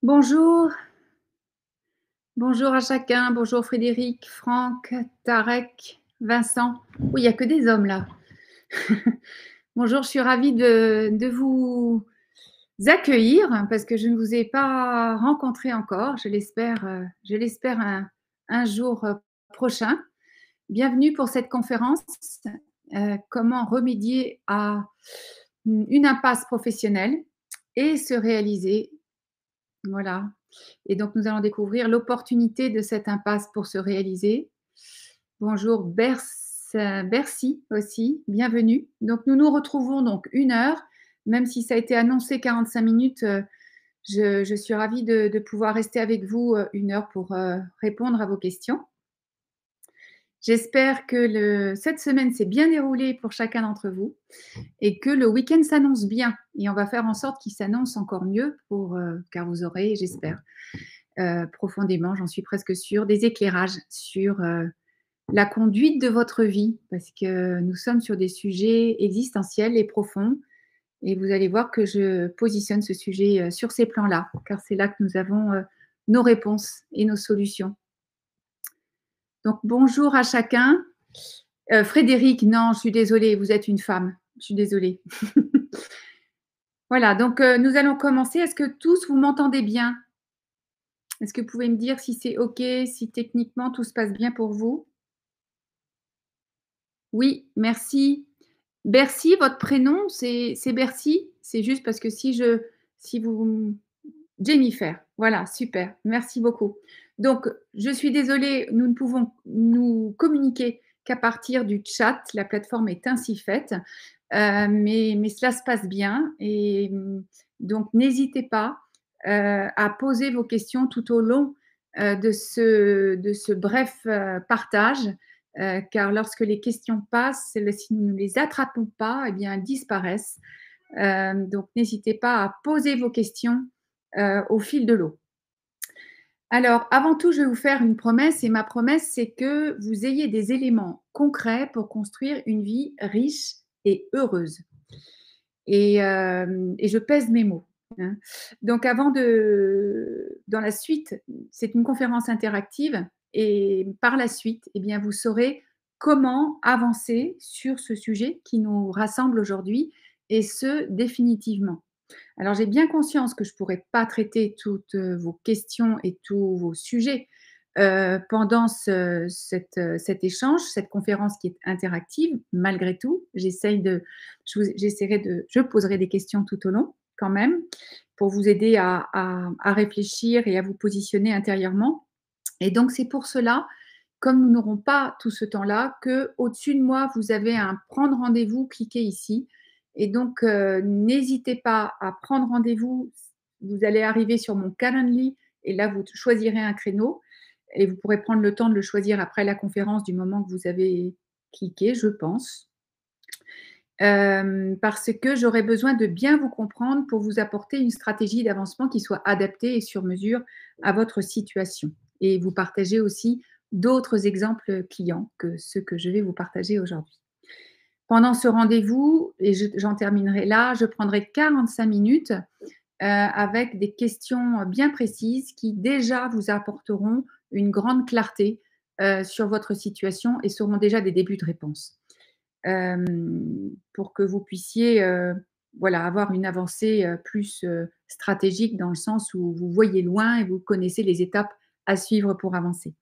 Bonjour, bonjour à chacun. Bonjour Frédéric, Franck, Tarek, Vincent. Oui, il n'y a que des hommes là. Bonjour, je suis ravie de vous accueillir parce que je ne vous ai pas rencontré encore. Je l'espère un jour prochain. Bienvenue pour cette conférence. Comment remédier à une impasse professionnelle et se réaliser. Voilà. Et donc, nous allons découvrir l'opportunité de cette impasse pour se réaliser. Bonjour Bercy aussi, bienvenue. Donc, nous nous retrouvons donc 1 heure, même si ça a été annoncé 45 minutes. Je suis ravie de pouvoir rester avec vous 1 heure pour répondre à vos questions. J'espère que cette semaine s'est bien déroulée pour chacun d'entre vous et que le week-end s'annonce bien. Et on va faire en sorte qu'il s'annonce encore mieux car vous aurez, j'espère, profondément, j'en suis presque sûre, des éclairages sur la conduite de votre vie, parce que nous sommes sur des sujets existentiels et profonds, et vous allez voir que je positionne ce sujet sur ces plans-là, car c'est là que nous avons nos réponses et nos solutions. Donc, bonjour à chacun. Frédéric, non, je suis désolée, vous êtes une femme, je suis désolée. Voilà, donc nous allons commencer. Est-ce que tous vous m'entendez bien? Est-ce que vous pouvez me dire si c'est OK, si techniquement tout se passe bien pour vous? Oui, merci. Bercy, votre prénom, c'est Bercy? C'est juste parce que si vous Jennifer, voilà, super, merci beaucoup. Donc, je suis désolée, nous ne pouvons nous communiquer qu'à partir du chat. La plateforme est ainsi faite, mais cela se passe bien et donc n'hésitez pas, à poser vos questions tout au long, de ce bref, partage, car lorsque les questions passent, si nous ne les attrapons pas, eh bien, elles disparaissent. Donc n'hésitez pas à poser vos questions, au fil de l'eau. Alors, avant tout, je vais vous faire une promesse et ma promesse, c'est que vous ayez des éléments concrets pour construire une vie riche et heureuse. Et je pèse mes mots, hein. Donc dans la suite, c'est une conférence interactive et par la suite, eh bien, vous saurez comment avancer sur ce sujet qui nous rassemble aujourd'hui et ce, définitivement. Alors, j'ai bien conscience que je ne pourrai pas traiter toutes vos questions et tous vos sujets pendant cet échange, cette conférence qui est interactive. Malgré tout, je poserai des questions tout au long quand même pour vous aider à réfléchir et à vous positionner intérieurement. Et donc, c'est pour cela, comme nous n'aurons pas tout ce temps-là, qu'au-dessus de moi, vous avez un prendre rendez-vous, cliquez ici. Et donc, n'hésitez pas à prendre rendez-vous. Vous allez arriver sur mon Calendly et là, vous choisirez un créneau et vous pourrez prendre le temps de le choisir après la conférence du moment que vous avez cliqué, je pense. Parce que j'aurai besoin de bien vous comprendre pour vous apporter une stratégie d'avancement qui soit adaptée et sur mesure à votre situation et vous partager aussi d'autres exemples clients que ceux que je vais vous partager aujourd'hui. Pendant ce rendez-vous, et j'en terminerai là, je prendrai 45 minutes avec des questions bien précises qui déjà vous apporteront une grande clarté sur votre situation et seront déjà des débuts de réponse. Pour que vous puissiez voilà, avoir une avancée plus stratégique dans le sens où vous voyez loin et vous connaissez les étapes à suivre pour avancer.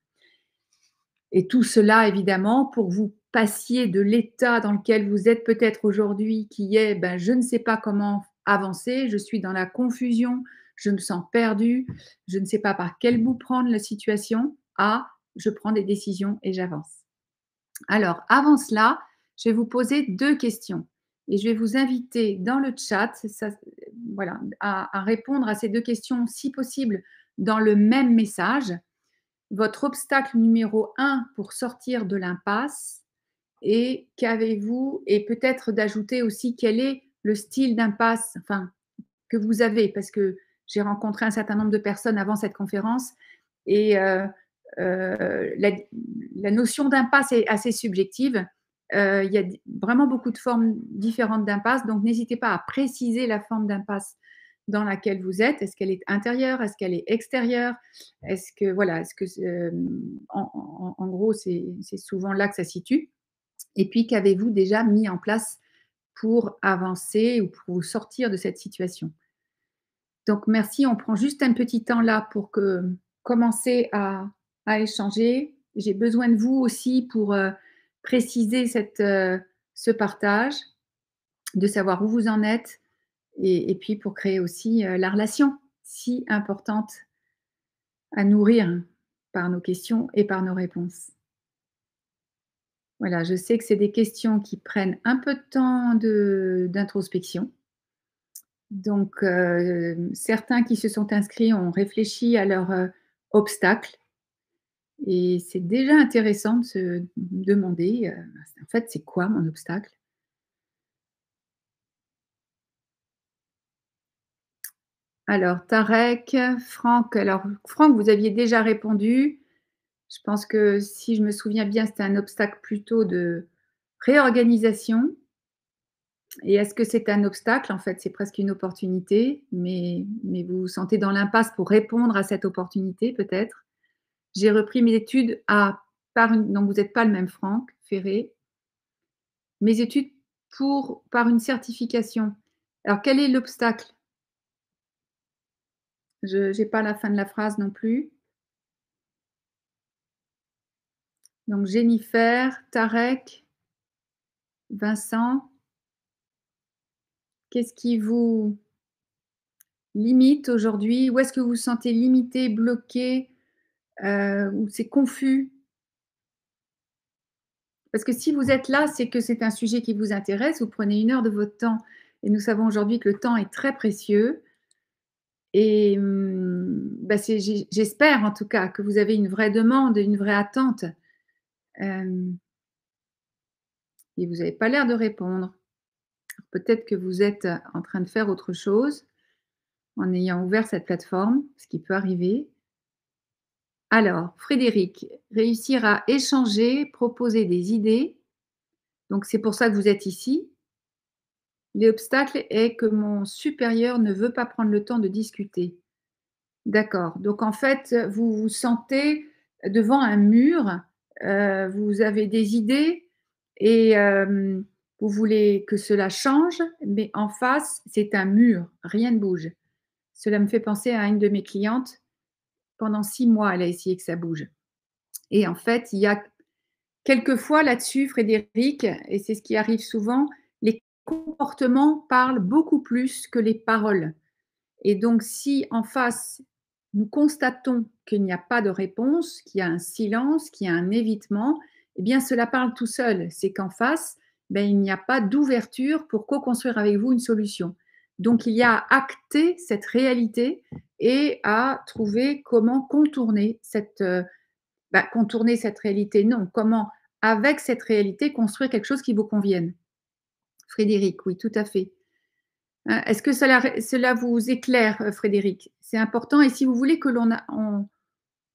Et tout cela, évidemment, pour que vous passiez de l'état dans lequel vous êtes peut-être aujourd'hui, qui est ben, je ne sais pas comment avancer, je suis dans la confusion, je me sens perdue, je ne sais pas par quel bout prendre la situation, à je prends des décisions et j'avance. Alors, avant cela, je vais vous poser 2 questions et je vais vous inviter dans le chat, voilà, à répondre à ces 2 questions, si possible, dans le même message. Votre obstacle numéro 1 pour sortir de l'impasse et qu'avez-vous? Et peut-être d'ajouter aussi quel est le style d'impasse, enfin, que vous avez, parce que j'ai rencontré un certain nombre de personnes avant cette conférence et la notion d'impasse est assez subjective. Il y a vraiment beaucoup de formes différentes d'impasse, donc n'hésitez pas à préciser la forme d'impasse dans laquelle vous êtes. Est-ce qu'elle est intérieure? Est-ce qu'elle est extérieure? Est-ce que voilà, est-ce que en gros, c'est souvent là que ça se situe. Et puis qu'avez-vous déjà mis en place pour avancer ou pour vous sortir de cette situation? Donc merci, on prend juste un petit temps là pour commencer à échanger. J'ai besoin de vous aussi pour, préciser ce partage, de savoir où vous en êtes et puis pour créer aussi, la relation si importante à nourrir par nos questions et par nos réponses. Voilà, je sais que c'est des questions qui prennent un peu de temps d'introspection. Donc, certains qui se sont inscrits ont réfléchi à leurs, obstacles et c'est déjà intéressant de se demander, en fait, c'est quoi mon obstacle? Alors Tarek, Franck, alors Franck, vous aviez déjà répondu. Je pense que si je me souviens bien, c'était un obstacle plutôt de réorganisation. Et est-ce que c'est un obstacle? En fait, c'est presque une opportunité, mais vous vous sentez dans l'impasse pour répondre à cette opportunité peut-être? J'ai repris mes études à par une donc vous êtes pas le même Franck Ferré. Mes études par une certification. Alors quel est l'obstacle? Je j'ai pas la fin de la phrase non plus. Donc Jennifer, Tarek, Vincent, qu'est-ce qui vous limite aujourd'hui? Où est-ce que vous vous sentez limité, bloqué, ou c'est confus? Parce que si vous êtes là, c'est que c'est un sujet qui vous intéresse, vous prenez 1 heure de votre temps et nous savons aujourd'hui que le temps est très précieux et bah, j'espère en tout cas que vous avez une vraie demande, une vraie attente, hem et vous n'avez pas l'air de répondre. Peut-être que vous êtes, en train de faire autre chose en ayant ouvert cette plateforme, ce qui peut arriver. Alors Frédéric, réussir à échanger, proposer des idées, donc c'est pour ça que vous êtes ici. L'obstacle est que mon supérieur ne veut pas prendre le temps de discuter. D'accord, donc en fait, vous vous sentez devant un mur, vous avez des idées et vous voulez que cela change, mais en face, c'est un mur, rien ne bouge. Cela me fait penser à une de mes clientes, pendant 6 mois, elle a essayé que ça bouge et en fait, il y a quelquefois là-dessus, Frédéric, et c'est ce qui arrive souvent, les comportements parlent beaucoup plus que les paroles. Et donc, si en face, nous constatons qu'il n'y a pas de réponse, qu'il y a un silence, qu'il y a un évitement, eh bien, cela parle tout seul. C'est qu'en face, ben, il n'y a pas d'ouverture pour co-construire avec vous une solution. Donc, il y a à acter cette réalité et à trouver comment contourner cette réalité, non, comment, avec cette réalité, construire quelque chose qui vous convienne. Frédéric, oui, tout à fait. Est-ce que cela vous éclaire, Frédéric? C'est important et si vous voulez que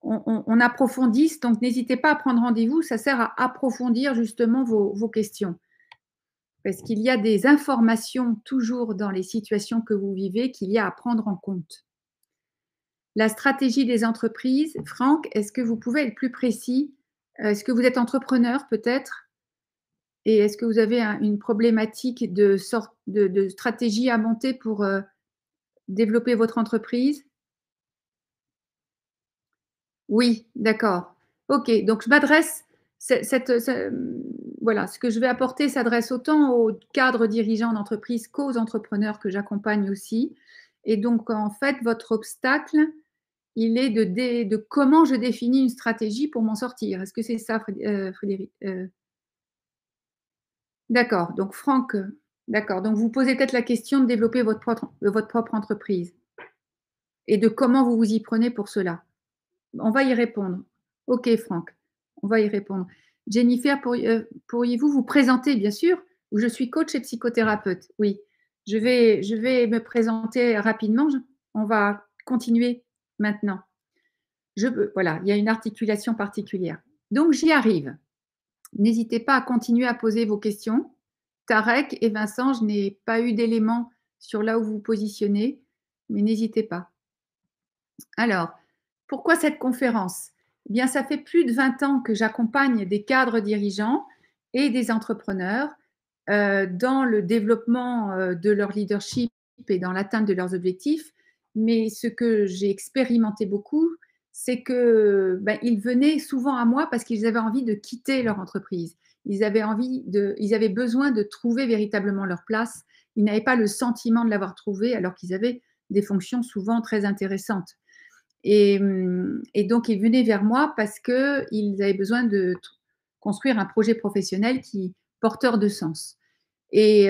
on approfondisse, donc n'hésitez pas à prendre rendez-vous, ça sert à approfondir justement vos questions. Parce qu'il y a des informations toujours dans les situations que vous vivez qu'il y a à prendre en compte. La stratégie des entreprises, Franck, est-ce que vous pouvez être plus précis? Est-ce que vous êtes entrepreneur peut-être? Et est-ce que vous avez une problématique de stratégie à monter pour, développer votre entreprise? Oui, d'accord. OK, donc je m'adresse voilà, ce que je vais apporter s'adresse autant aux cadres dirigeants d'entreprise qu'aux entrepreneurs que j'accompagne aussi et donc en fait, votre obstacle, il est de comment je définis une stratégie pour m'en sortir. Est-ce que c'est ça Frédéric? D'accord, donc Franck, d'accord, donc vous posez peut-être la question de développer votre propre entreprise et de comment vous vous y prenez pour cela? On va y répondre. OK Franck, on va y répondre. Jennifer, pourriez-vous vous présenter? Bien sûr, je suis coach et psychothérapeute. Oui, je vais me présenter rapidement. On va continuer maintenant. Voilà, il y a une articulation particulière. Donc j'y arrive. N'hésitez pas à continuer à poser vos questions. Tarek et Vincent, je n'ai pas eu d'éléments sur là où vous vous positionnez. mais n'hésitez pas. Alors, pourquoi cette conférence? Eh bien, ça fait plus de 20 ans que j'accompagne des cadres dirigeants et des entrepreneurs dans le développement de leur leadership et dans l'atteinte de leurs objectifs. Mais ce que j'ai expérimenté beaucoup, c'est que ben, ils venaient souvent à moi parce qu'ils avaient envie de quitter leur entreprise. Ils avaient besoin de trouver véritablement leur place. Ils n'avaient pas le sentiment de l'avoir trouvé alors qu'ils avaient des fonctions souvent très intéressantes. Et donc, ils venaient vers moi parce qu'ils avaient besoin de construire un projet professionnel qui porteur de sens. Et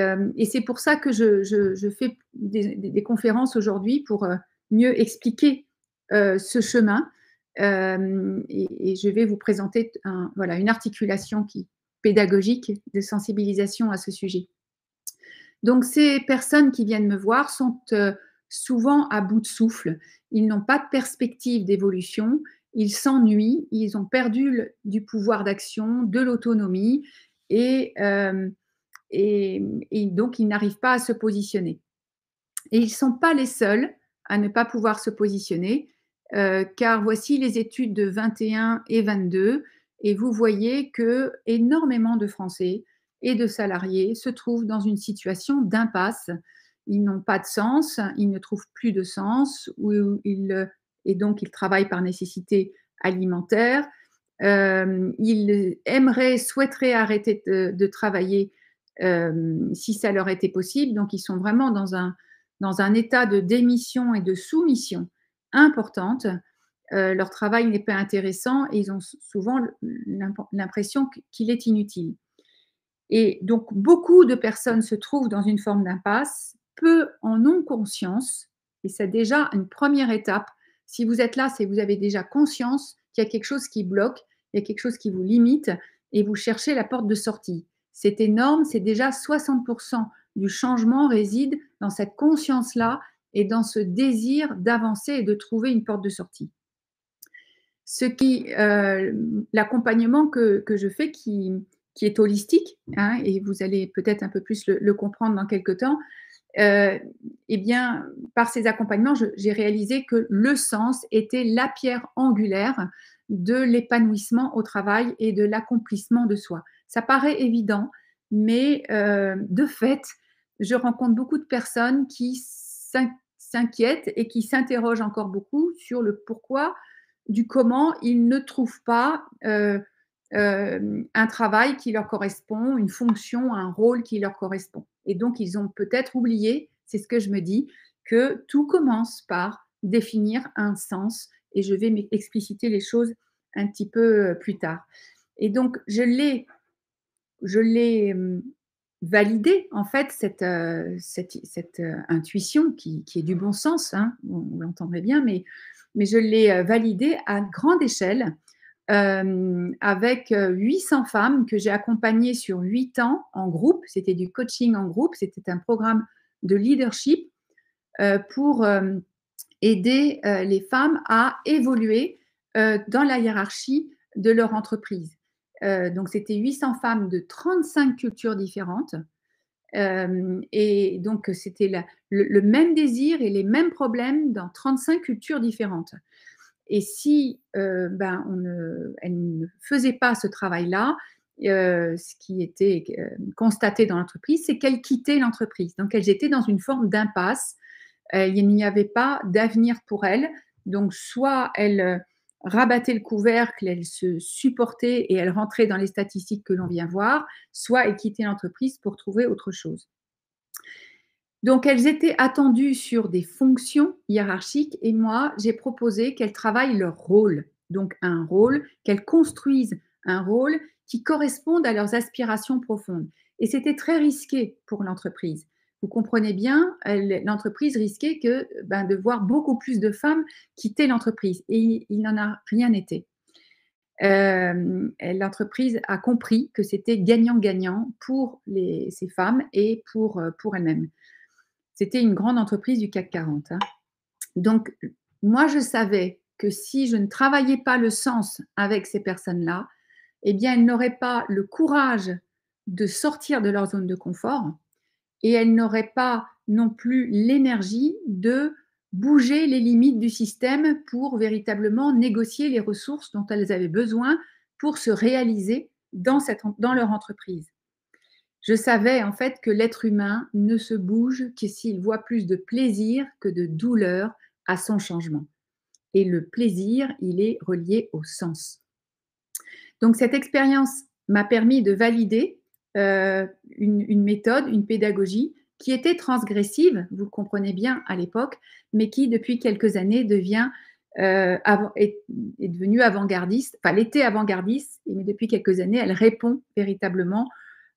c'est pour ça que je fais des conférences aujourd'hui pour mieux expliquer ce chemin. Et je vais vous présenter voilà, une articulation pédagogique de sensibilisation à ce sujet. Donc, ces personnes qui viennent me voir sont souvent à bout de souffle. Ils n'ont pas de perspective d'évolution. Ils s'ennuient. Ils ont perdu du pouvoir d'action, de l'autonomie. Et, euh, et donc, ils n'arrivent pas à se positionner. Et ils ne sont pas les seuls à ne pas pouvoir se positionner, car voici les études de 21 et 22, et vous voyez que énormément de Français et de salariés se trouvent dans une situation d'impasse. Ils n'ont pas de sens, ils ne trouvent plus de sens, et donc ils travaillent par nécessité alimentaire. Ils souhaiteraient arrêter de travailler si ça leur était possible. Donc, ils sont vraiment dans un état de démission et de soumission importante. Leur travail n'est pas intéressant et ils ont souvent l'impression qu'il est inutile. Et donc, beaucoup de personnes se trouvent dans une forme d'impasse, peu en ont conscience, et c'est déjà une première étape. Si vous êtes là, c'est que vous avez déjà conscience qu'il y a quelque chose qui bloque, il y a quelque chose qui vous limite, et vous cherchez la porte de sortie. C'est énorme, c'est déjà 60% du changement réside dans cette conscience-là et dans ce désir d'avancer et de trouver une porte de sortie. L'accompagnement que je fais, qui est holistique, hein, et vous allez peut-être un peu plus le comprendre dans quelques temps, eh bien, par ces accompagnements, j'ai réalisé que le sens était la pierre angulaire de l'épanouissement au travail et de l'accomplissement de soi. Ça paraît évident, mais de fait, je rencontre beaucoup de personnes qui s'inquiètent et qui s'interrogent encore beaucoup sur le pourquoi, du comment ils ne trouvent pas un travail qui leur correspond, une fonction, un rôle qui leur correspond. Et donc, ils ont peut-être oublié, c'est ce que je me dis, que tout commence par définir un sens. Et je vais expliciter les choses un petit peu plus tard. Et donc, je l'ai validé, en fait, cette intuition qui est du bon sens, hein, vous l'entendrez bien, mais je l'ai validée à grande échelle avec 800 femmes que j'ai accompagnées sur 8 ans en groupe. C'était du coaching en groupe, c'était un programme de leadership pour aider les femmes à évoluer dans la hiérarchie de leur entreprise. Donc, c'était 800 femmes de 35 cultures différentes. Et donc, c'était le même désir et les mêmes problèmes dans 35 cultures différentes. Et si elle ne faisait pas ce travail-là, ce qui était constaté dans l'entreprise, c'est qu'elles quittaient l'entreprise. Donc, elles étaient dans une forme d'impasse. Il n'y avait pas d'avenir pour elles. Donc, soit elles rabattaient le couvercle, elles se supportaient et elles rentraient dans les statistiques que l'on vient voir, soit elles quittaient l'entreprise pour trouver autre chose. Donc, elles étaient attendues sur des fonctions hiérarchiques et moi, j'ai proposé qu'elles travaillent leur rôle. Donc, un rôle, qu'elles construisent un rôle qui corresponde à leurs aspirations profondes. Et c'était très risqué pour l'entreprise. Vous comprenez bien, l'entreprise risquait de voir beaucoup plus de femmes quitter l'entreprise. Et il n'en a rien été. L'entreprise a compris que c'était gagnant-gagnant pour ces femmes et pour elles-mêmes. C'était une grande entreprise du CAC 40. Hein. Donc, moi, je savais que si je ne travaillais pas le sens avec ces personnes-là, eh bien, elles n'auraient pas le courage de sortir de leur zone de confort et elles n'auraient pas non plus l'énergie de bouger les limites du système pour véritablement négocier les ressources dont elles avaient besoin pour se réaliser dans leur entreprise. Je savais en fait que l'être humain ne se bouge que s'il voit plus de plaisir que de douleur à son changement. Et le plaisir, il est relié au sens. Donc cette expérience m'a permis de valider une méthode, une pédagogie qui était transgressive, vous le comprenez bien à l'époque, mais qui depuis quelques années est devenue avant-gardiste. Enfin, elle était avant-gardiste, mais depuis quelques années, elle répond véritablement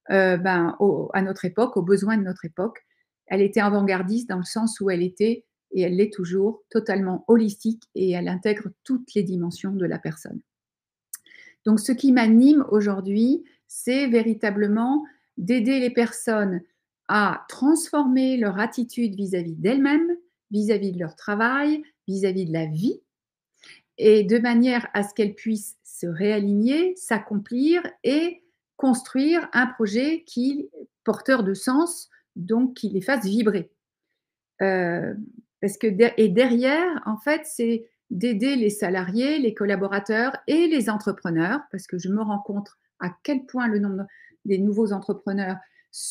à notre époque, aux besoins de notre époque. Elle était avant-gardiste dans le sens où elle était, et elle l'est toujours, totalement holistique et elle intègre toutes les dimensions de la personne. Donc, ce qui m'anime aujourd'hui, c'est véritablement d'aider les personnes à transformer leur attitude vis-à-vis d'elles-mêmes, vis-à-vis de leur travail, vis-à-vis de la vie, et de manière à ce qu'elles puissent se réaligner, s'accomplir et construire un projet qui porteur de sens, donc qui les fasse vibrer. Heu, parce que derrière, en fait, c'est d'aider les salariés, les collaborateurs et les entrepreneurs, parce que je me rends compte à quel point le nombre des nouveaux entrepreneurs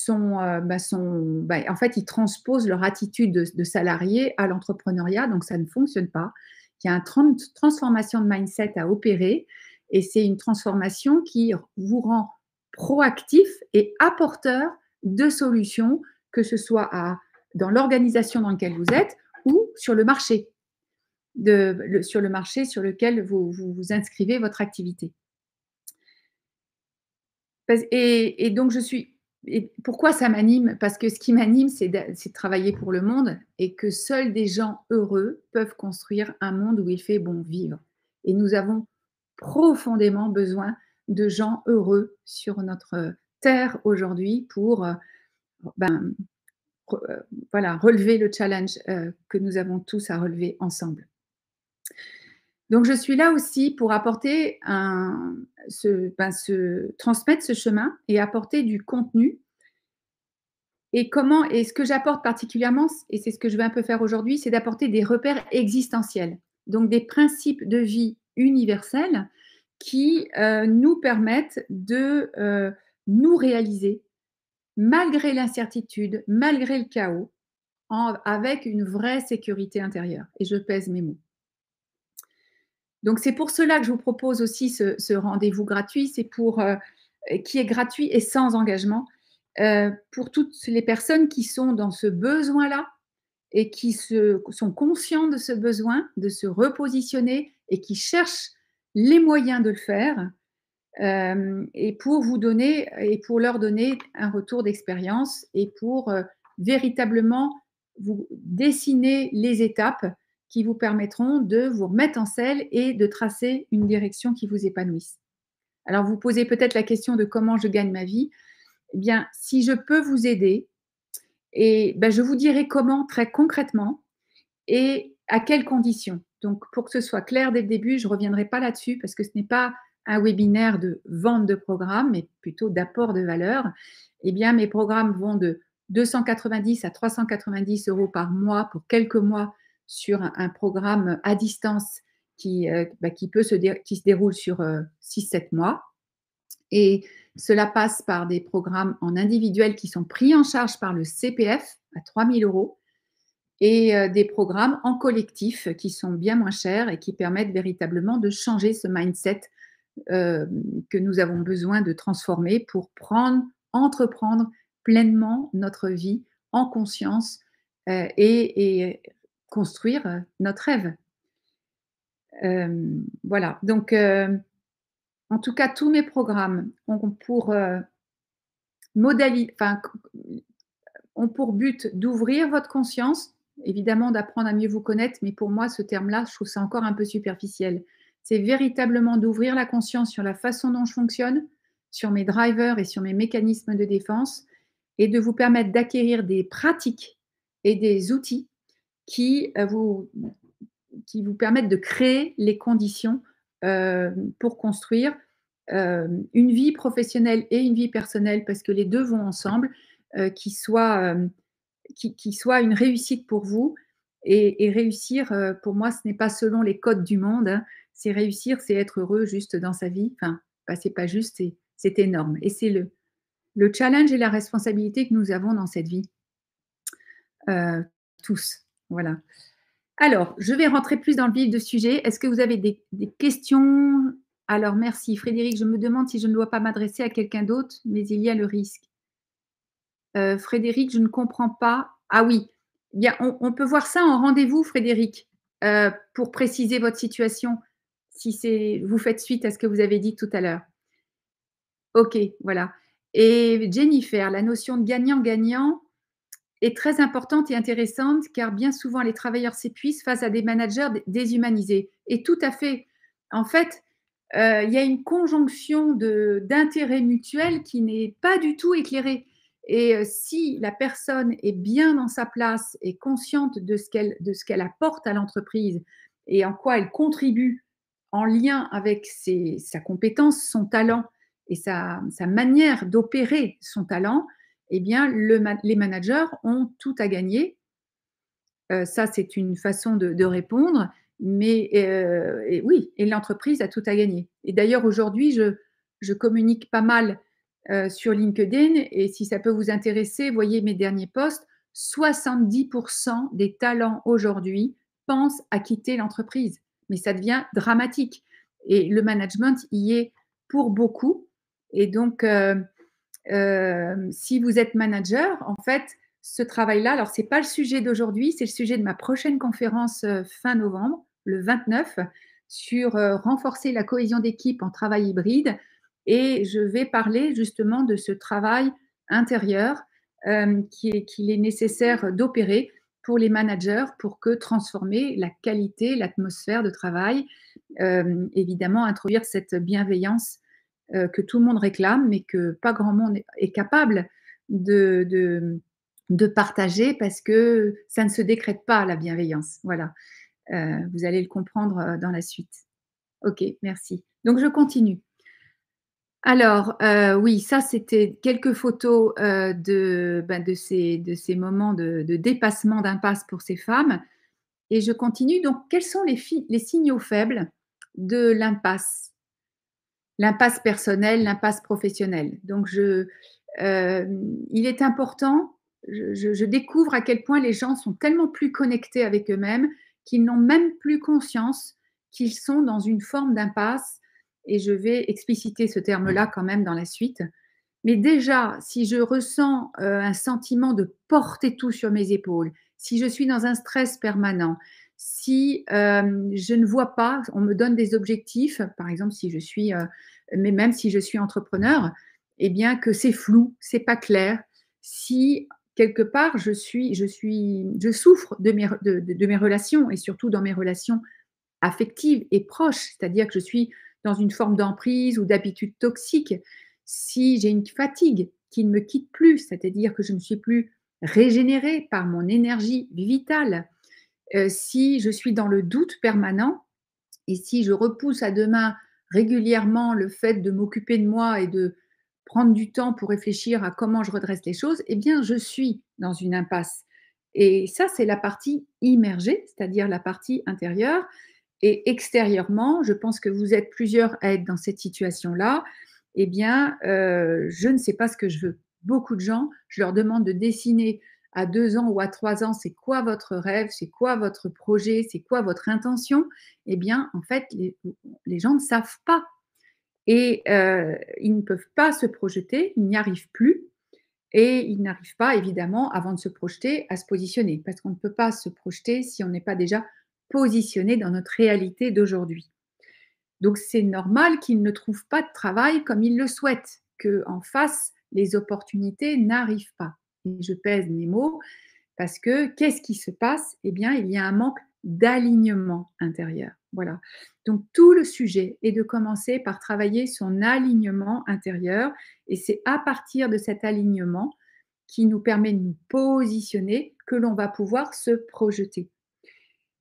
en fait, ils transposent leur attitude de salarié à l'entrepreneuriat, donc ça ne fonctionne pas. Il y a une transformation de mindset à opérer et c'est une transformation qui vous rend proactif et apporteur de solutions, que ce soit dans l'organisation dans laquelle vous êtes ou sur le marché, sur le marché sur lequel vous inscrivez votre activité. Et donc et pourquoi ça m'anime? Parce que ce qui m'anime, c'est de travailler pour le monde et que seuls des gens heureux peuvent construire un monde où il fait bon vivre. Et nous avons profondément besoin de gens heureux sur notre terre aujourd'hui pour ben, voilà, relever le challenge que nous avons tous à relever ensemble. Donc, je suis là aussi pour apporter transmettre ce chemin et apporter du contenu. Et ce que j'apporte particulièrement, et c'est ce que je vais un peu faire aujourd'hui, c'est d'apporter des repères existentiels. Donc, des principes de vie universels qui nous permettent de nous réaliser malgré l'incertitude, malgré le chaos, avec une vraie sécurité intérieure. Et je pèse mes mots. Donc, c'est pour cela que je vous propose aussi ce rendez-vous gratuit. Qui est gratuit et sans engagement pour toutes les personnes qui sont dans ce besoin-là et qui sont conscients de ce besoin, de se repositionner et qui cherchent les moyens de le faire et pour leur donner un retour d'expérience et pour véritablement vous dessiner les étapes qui vous permettront de vous remettre en selle et de tracer une direction qui vous épanouisse. Alors, vous posez peut-être la question de comment je gagne ma vie. Eh bien, si je peux vous aider, je vous dirai comment très concrètement et à quelles conditions. Donc, pour que ce soit clair dès le début, je ne reviendrai pas là-dessus parce que ce n'est pas un webinaire de vente de programme, mais plutôt d'apport de valeur. Eh bien, mes programmes vont de 290 à 390 euros par mois pour quelques mois sur un programme à distance qui se déroule sur 6-7 mois. Et cela passe par des programmes en individuel qui sont pris en charge par le CPF à 3 000 euros et des programmes en collectif qui sont bien moins chers et qui permettent véritablement de changer ce mindset que nous avons besoin de transformer pour entreprendre pleinement notre vie en conscience et construire notre rêve. Voilà, donc en tout cas, tous mes programmes enfin, ont pour but d'ouvrir votre conscience, évidemment d'apprendre à mieux vous connaître, mais pour moi, ce terme-là, je trouve ça encore un peu superficiel. C'est véritablement d'ouvrir la conscience sur la façon dont je fonctionne, sur mes drivers et sur mes mécanismes de défense, et de vous permettre d'acquérir des pratiques et des outils qui, qui vous permettent de créer les conditions pour construire une vie professionnelle et une vie personnelle, parce que les deux vont ensemble, qui soit une réussite pour vous et réussir, pour moi, ce n'est pas selon les codes du monde, hein. C'est réussir, c'est être heureux juste dans sa vie. Enfin, bah, c'est pas juste, c'est énorme et c'est le challenge et la responsabilité que nous avons dans cette vie, heu, tous. Voilà. Alors, je vais rentrer plus dans le vif du sujet. Est-ce que vous avez des questions? Alors merci Frédéric, je me demande si je ne dois pas m'adresser à quelqu'un d'autre, mais il y a le risque. Frédéric, je ne comprends pas. Ah oui, bien, on peut voir ça en rendez-vous, Frédéric, pour préciser votre situation, si c'est vous faites suite à ce que vous avez dit tout à l'heure. OK, voilà et Jennifer, la notion de gagnant-gagnant est très importante et intéressante car bien souvent les travailleurs s'épuisent face à des managers déshumanisés et tout à fait. En fait, il y a une conjonction d'intérêts mutuels qui n'est pas du tout éclairée et si la personne est bien dans sa place et consciente de ce qu'elle apporte à l'entreprise et en quoi elle contribue en lien avec sa compétence, son talent et sa manière d'opérer son talent, eh bien, les managers ont tout à gagner. Ça, c'est une façon de répondre, mais et oui, et l'entreprise a tout à gagner. Et d'ailleurs, aujourd'hui, je communique pas mal sur LinkedIn et si ça peut vous intéresser, voyez mes derniers posts. 70% des talents aujourd'hui pensent à quitter l'entreprise, mais ça devient dramatique. Et le management y est pour beaucoup. Et donc, si vous êtes manager, en fait, ce travail-là, alors c'est pas le sujet d'aujourd'hui, c'est le sujet de ma prochaine conférence fin novembre, le 29, sur renforcer la cohésion d'équipe en travail hybride. Et je vais parler justement de ce travail intérieur qu'il est nécessaire d'opérer pour les managers pour que transformer la qualité, l'atmosphère de travail, évidemment introduire cette bienveillance que tout le monde réclame, mais que pas grand monde est capable de, de, de partager parce que ça ne se décrète pas la bienveillance. Voilà, vous allez le comprendre dans la suite. Ok, merci. Donc je continue. Alors, oui, ça c'était quelques photos de ces moments de dépassement d'impasse pour ces femmes. Et je continue. Donc, quels sont les signaux faibles de l'impasse? L'impasse personnelle, l'impasse professionnelle. Donc, il est important, je découvre à quel point les gens sont tellement plus connectés avec eux-mêmes qu'ils n'ont même plus conscience qu'ils sont dans une forme d'impasse. Et je vais expliciter ce terme-là quand même dans la suite. Mais déjà, si je ressens un sentiment de porter tout sur mes épaules, si je suis dans un stress permanent, si je ne vois pas, on me donne des objectifs, par exemple si je suis mais même si je suis entrepreneur, eh bien que c'est flou, c'est pas clair. Si quelque part je souffre de mes relations et surtout dans mes relations affectives et proches, c'est-à-dire que je suis dans une forme d'emprise ou d'habitude toxique. Si j'ai une fatigue qui ne me quitte plus, c'est-à-dire que je ne suis plus régénérée par mon énergie vitale, si je suis dans le doute permanent, et si je repousse à demain régulièrement le fait de m'occuper de moi et de prendre du temps pour réfléchir à comment je redresse les choses, eh bien, je suis dans une impasse. Et ça, c'est la partie immergée, c'est-à-dire la partie intérieure. Et extérieurement, je pense que vous êtes plusieurs à être dans cette situation-là. Eh bien, je ne sais pas ce que je veux. Beaucoup de gens, je leur demande de dessiner à 2 ans ou à 3 ans, c'est quoi votre rêve, c'est quoi votre projet, c'est quoi votre intention. Eh bien, en fait, les gens ne savent pas et ils ne peuvent pas se projeter, ils n'y arrivent plus et ils n'arrivent pas évidemment, avant de se projeter, à se positionner parce qu'on ne peut pas se projeter si on n'est pas déjà positionné dans notre réalité d'aujourd'hui. Donc c'est normal qu'ils ne trouvent pas de travail comme ils le souhaitent, qu'en face, les opportunités n'arrivent pas. Et je pèse mes mots parce que qu'est-ce qui se passe? Eh bien, il y a un manque d'alignement intérieur. Voilà. Donc tout le sujet est de commencer par travailler son alignement intérieur et c'est à partir de cet alignement qui nous permet de nous positionner que l'on va pouvoir se projeter.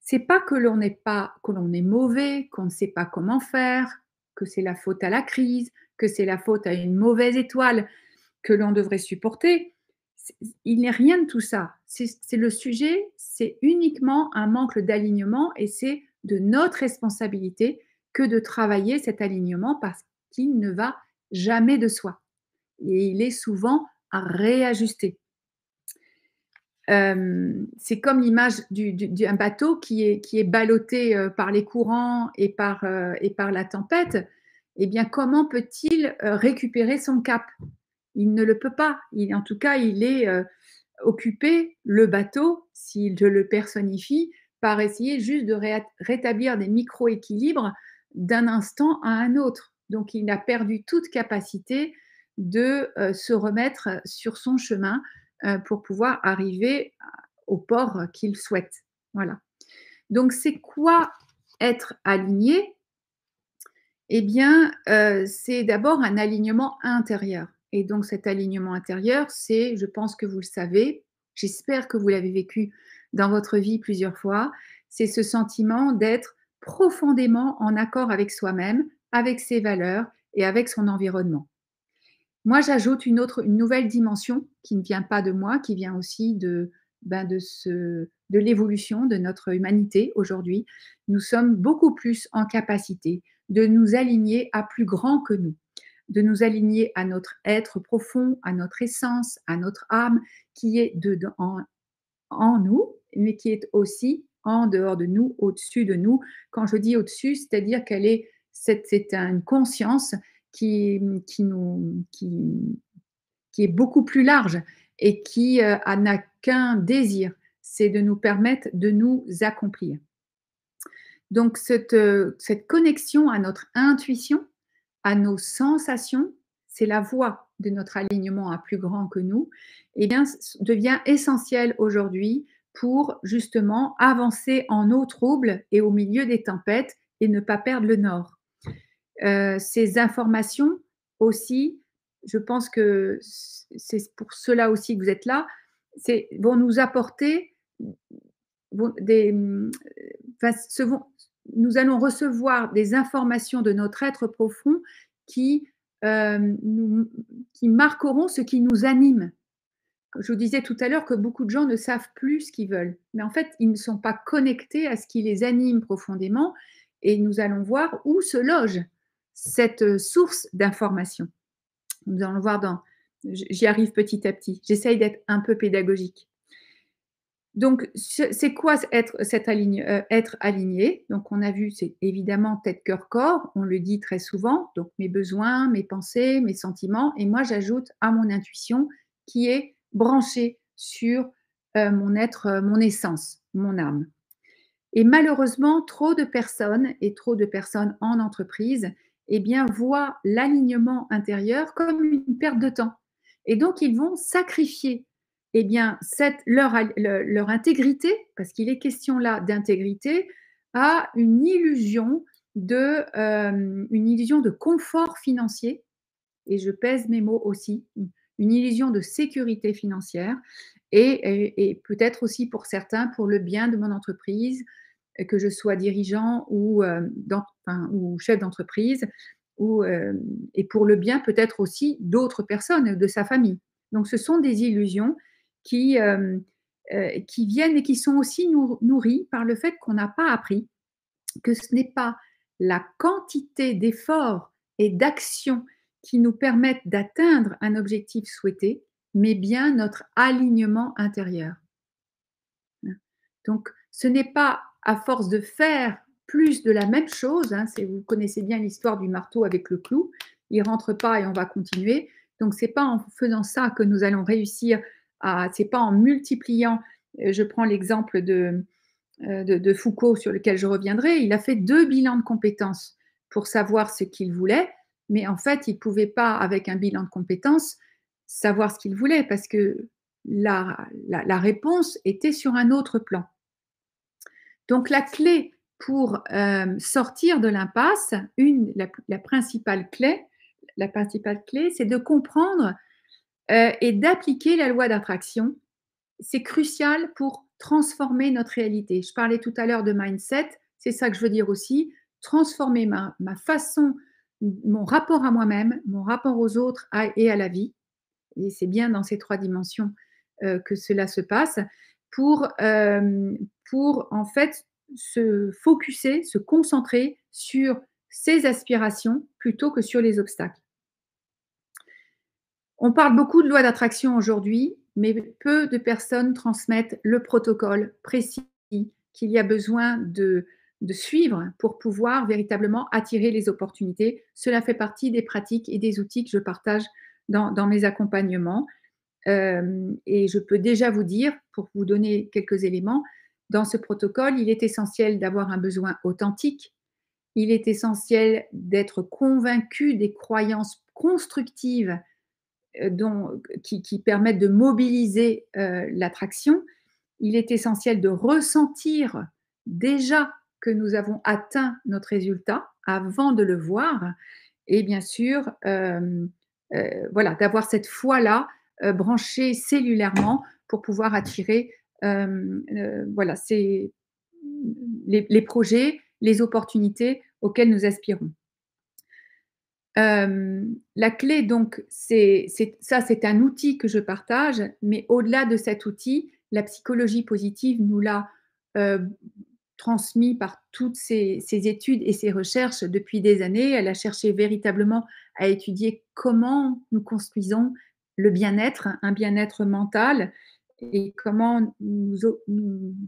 C'est pas que l'on n'est pas que l'on est mauvais, qu'on ne sait pas comment faire, que c'est la faute à la crise, que c'est la faute à une mauvaise étoile que l'on devrait supporter. il n'est rien de tout ça. C'est le sujet, c'est uniquement un manque d'alignement et c'est de notre responsabilité que de travailler cet alignement parce qu'il ne va jamais de soi et il est souvent à réajuster. C'est comme l'image d'un bateau qui est ballotté par les courants et par la tempête. Eh bien, comment peut-il récupérer son cap? Il ne le peut pas. En tout cas, il est occupé, le bateau, si je le personnifie, par essayer juste de rétablir des micro-équilibres d'un instant à un autre. Donc, il a perdu toute capacité de se remettre sur son chemin pour pouvoir arriver au port qu'il souhaite. Voilà. Donc, c'est quoi être aligné? Eh bien, c'est d'abord un alignement intérieur et donc cet alignement intérieur, c'est, je pense que vous le savez, j'espère que vous l'avez vécu dans votre vie plusieurs fois, c'est ce sentiment d'être profondément en accord avec soi-même, avec ses valeurs et avec son environnement. Moi, j'ajoute une nouvelle dimension qui ne vient pas de moi, qui vient aussi de l'évolution de notre humanité aujourd'hui. Nous sommes beaucoup plus en capacité de nous aligner à plus grand que nous, de nous aligner à notre être profond, à notre essence, à notre âme qui est en nous, mais qui est aussi en dehors de nous, au-dessus de nous. Quand je dis au-dessus, c'est-à-dire c'est une conscience qui, qui, nous, qui est beaucoup plus large et qui n'a qu'un désir, c'est de nous permettre de nous accomplir. Donc, cette connexion à notre intuition, à nos sensations, c'est la voie de notre alignement à plus grand que nous, et bien, devient essentielle aujourd'hui pour justement avancer en eau trouble et au milieu des tempêtes et ne pas perdre le nord. Ces informations aussi, je pense que c'est pour cela aussi que vous êtes là, vont nous apporter des, enfin, nous allons recevoir des informations de notre être profond qui, qui marqueront ce qui nous anime. Je vous disais tout à l'heure que beaucoup de gens ne savent plus ce qu'ils veulent, mais en fait, ils ne sont pas connectés à ce qui les anime profondément et nous allons voir où se loge cette source d'information. Nous allons voir j'y arrive petit à petit. J'essaye d'être un peu pédagogique. Donc, c'est quoi être aligné? Donc, on a vu, c'est évidemment tête, cœur, corps. On le dit très souvent. Donc, mes besoins, mes pensées, mes sentiments. Et moi, j'ajoute à mon intuition qui est branchée sur mon être, mon essence, mon âme. Et malheureusement, trop de personnes et trop de personnes en entreprise, eh bien, voient l'alignement intérieur comme une perte de temps. Et donc, ils vont sacrifier eh bien, leur intégrité, parce qu'il est question là d'intégrité, à une illusion de confort financier, et je pèse mes mots aussi, une illusion de sécurité financière, et peut-être aussi pour certains, pour le bien de mon entreprise, que je sois dirigeant ou chef d'entreprise, et pour le bien peut-être aussi d'autres personnes, de sa famille. Donc ce sont des illusions qui viennent et qui sont aussi nourries par le fait qu'on n'a pas appris que ce n'est pas la quantité d'efforts et d'actions qui nous permettent d'atteindre un objectif souhaité, mais bien notre alignement intérieur. Donc, ce n'est pas à force de faire plus de la même chose, hein, vous connaissez bien l'histoire du marteau avec le clou, il ne rentre pas et on va continuer. Donc, ce n'est pas en faisant ça que nous allons réussir ce n'est pas en multipliant, je prends l'exemple de Foucault sur lequel je reviendrai, il a fait 2 bilans de compétences pour savoir ce qu'il voulait, mais en fait, il ne pouvait pas, avec un bilan de compétences, savoir ce qu'il voulait parce que la réponse était sur un autre plan. Donc, la clé pour sortir de l'impasse, la principale clé, c'est de comprendre et d'appliquer la loi d'attraction. C'est crucial pour transformer notre réalité. Je parlais tout à l'heure de mindset, c'est ça que je veux dire aussi. Transformer ma façon, mon rapport à moi-même, mon rapport aux autres et à la vie. Et c'est bien dans ces 3 dimensions que cela se passe pour en fait se focuser, se concentrer sur ses aspirations plutôt que sur les obstacles. On parle beaucoup de loi d'attraction aujourd'hui, mais peu de personnes transmettent le protocole précis qu'il y a besoin de suivre pour pouvoir véritablement attirer les opportunités. Cela fait partie des pratiques et des outils que je partage dans mes accompagnements. Et je peux déjà vous dire, pour vous donner quelques éléments, dans ce protocole, il est essentiel d'avoir un besoin authentique. Il est essentiel d'être convaincu des croyances constructives qui permettent de mobiliser l'attraction. Il est essentiel de ressentir déjà que nous avons atteint notre résultat avant de le voir. Et bien sûr, voilà, d'avoir cette foi-là branchée cellulairement pour pouvoir attirer voilà, les projets, les opportunités auxquelles nous aspirons. La clé donc, c'est un outil que je partage, mais au-delà de cet outil, la psychologie positive nous l'a, heu, transmis par toutes ses études et ses recherches depuis des années. Elle a cherché véritablement à étudier comment nous construisons le bien-être, un bien-être mental et comment nous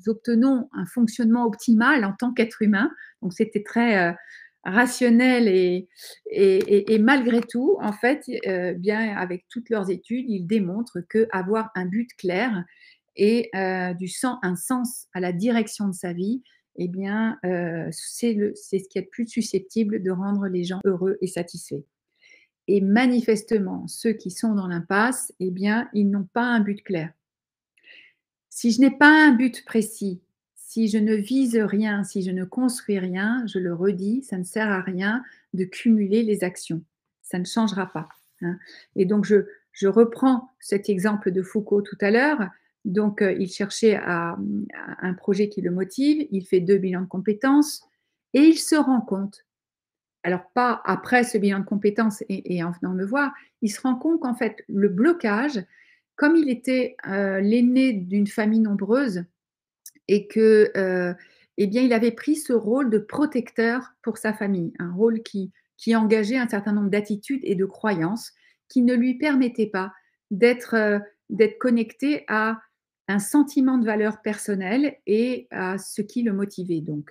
obtenons un fonctionnement optimal en tant qu'être humain. Donc c'était très, rationnel et malgré tout, en fait, bien avec toutes leurs études, ils démontrent qu'avoir un but clair et un sens à la direction de sa vie, eh bien, c'est ce qui est le plus susceptible de rendre les gens heureux et satisfaits. Et manifestement, ceux qui sont dans l'impasse, eh bien, ils n'ont pas un but clair. Si je n'ai pas un but précis, si je ne vise rien, si je ne construis rien, je le redis, ça ne sert à rien de cumuler les actions. Ça ne changera pas, hein. Et donc je reprends cet exemple de Foucault tout à l'heure. Donc il cherchait à un projet qui le motive, il fait 2 bilans de compétences et il se rend compte, alors pas après ce bilan de compétences et en venant me voir, il se rend compte qu'en fait le blocage, comme il était, l'aîné d'une famille nombreuse et que, eh bien, il avait pris ce rôle de protecteur pour sa famille, un rôle qui engageait un certain nombre d'attitudes et de croyances qui ne lui permettaient pas d'être, d'être connecté à un sentiment de valeur personnelle et à ce qui le motivait donc.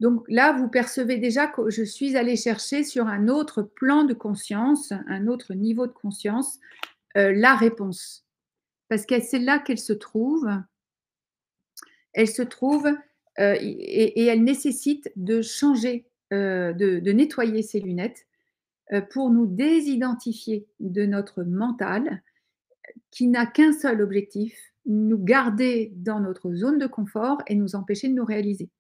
Donc là, vous percevez déjà que je suis allée chercher sur un autre plan de conscience, un autre niveau de conscience, la réponse. Parce que c'est là qu'elle se trouve. Elle se trouve, et elle nécessite de changer, de nettoyer ses lunettes, pour nous désidentifier de notre mental qui n'a qu'un seul objectif, nous garder dans notre zone de confort et nous empêcher de nous réaliser.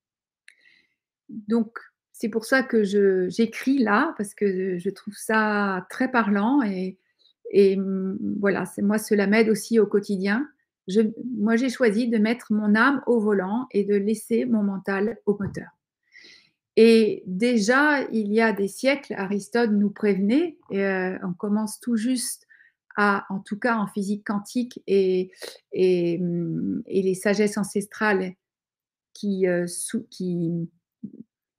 Donc c'est pour ça que j'écris là, parce que je trouve ça très parlant et voilà, c'est moi cela m'aide aussi au quotidien. Je Moi j'ai choisi de mettre mon âme au volant et de laisser mon mental au moteur. Et déjà, il y a des siècles, Aristote nous prévenait, on commence tout juste à en tout cas en physique quantique et les sagesses ancestrales qui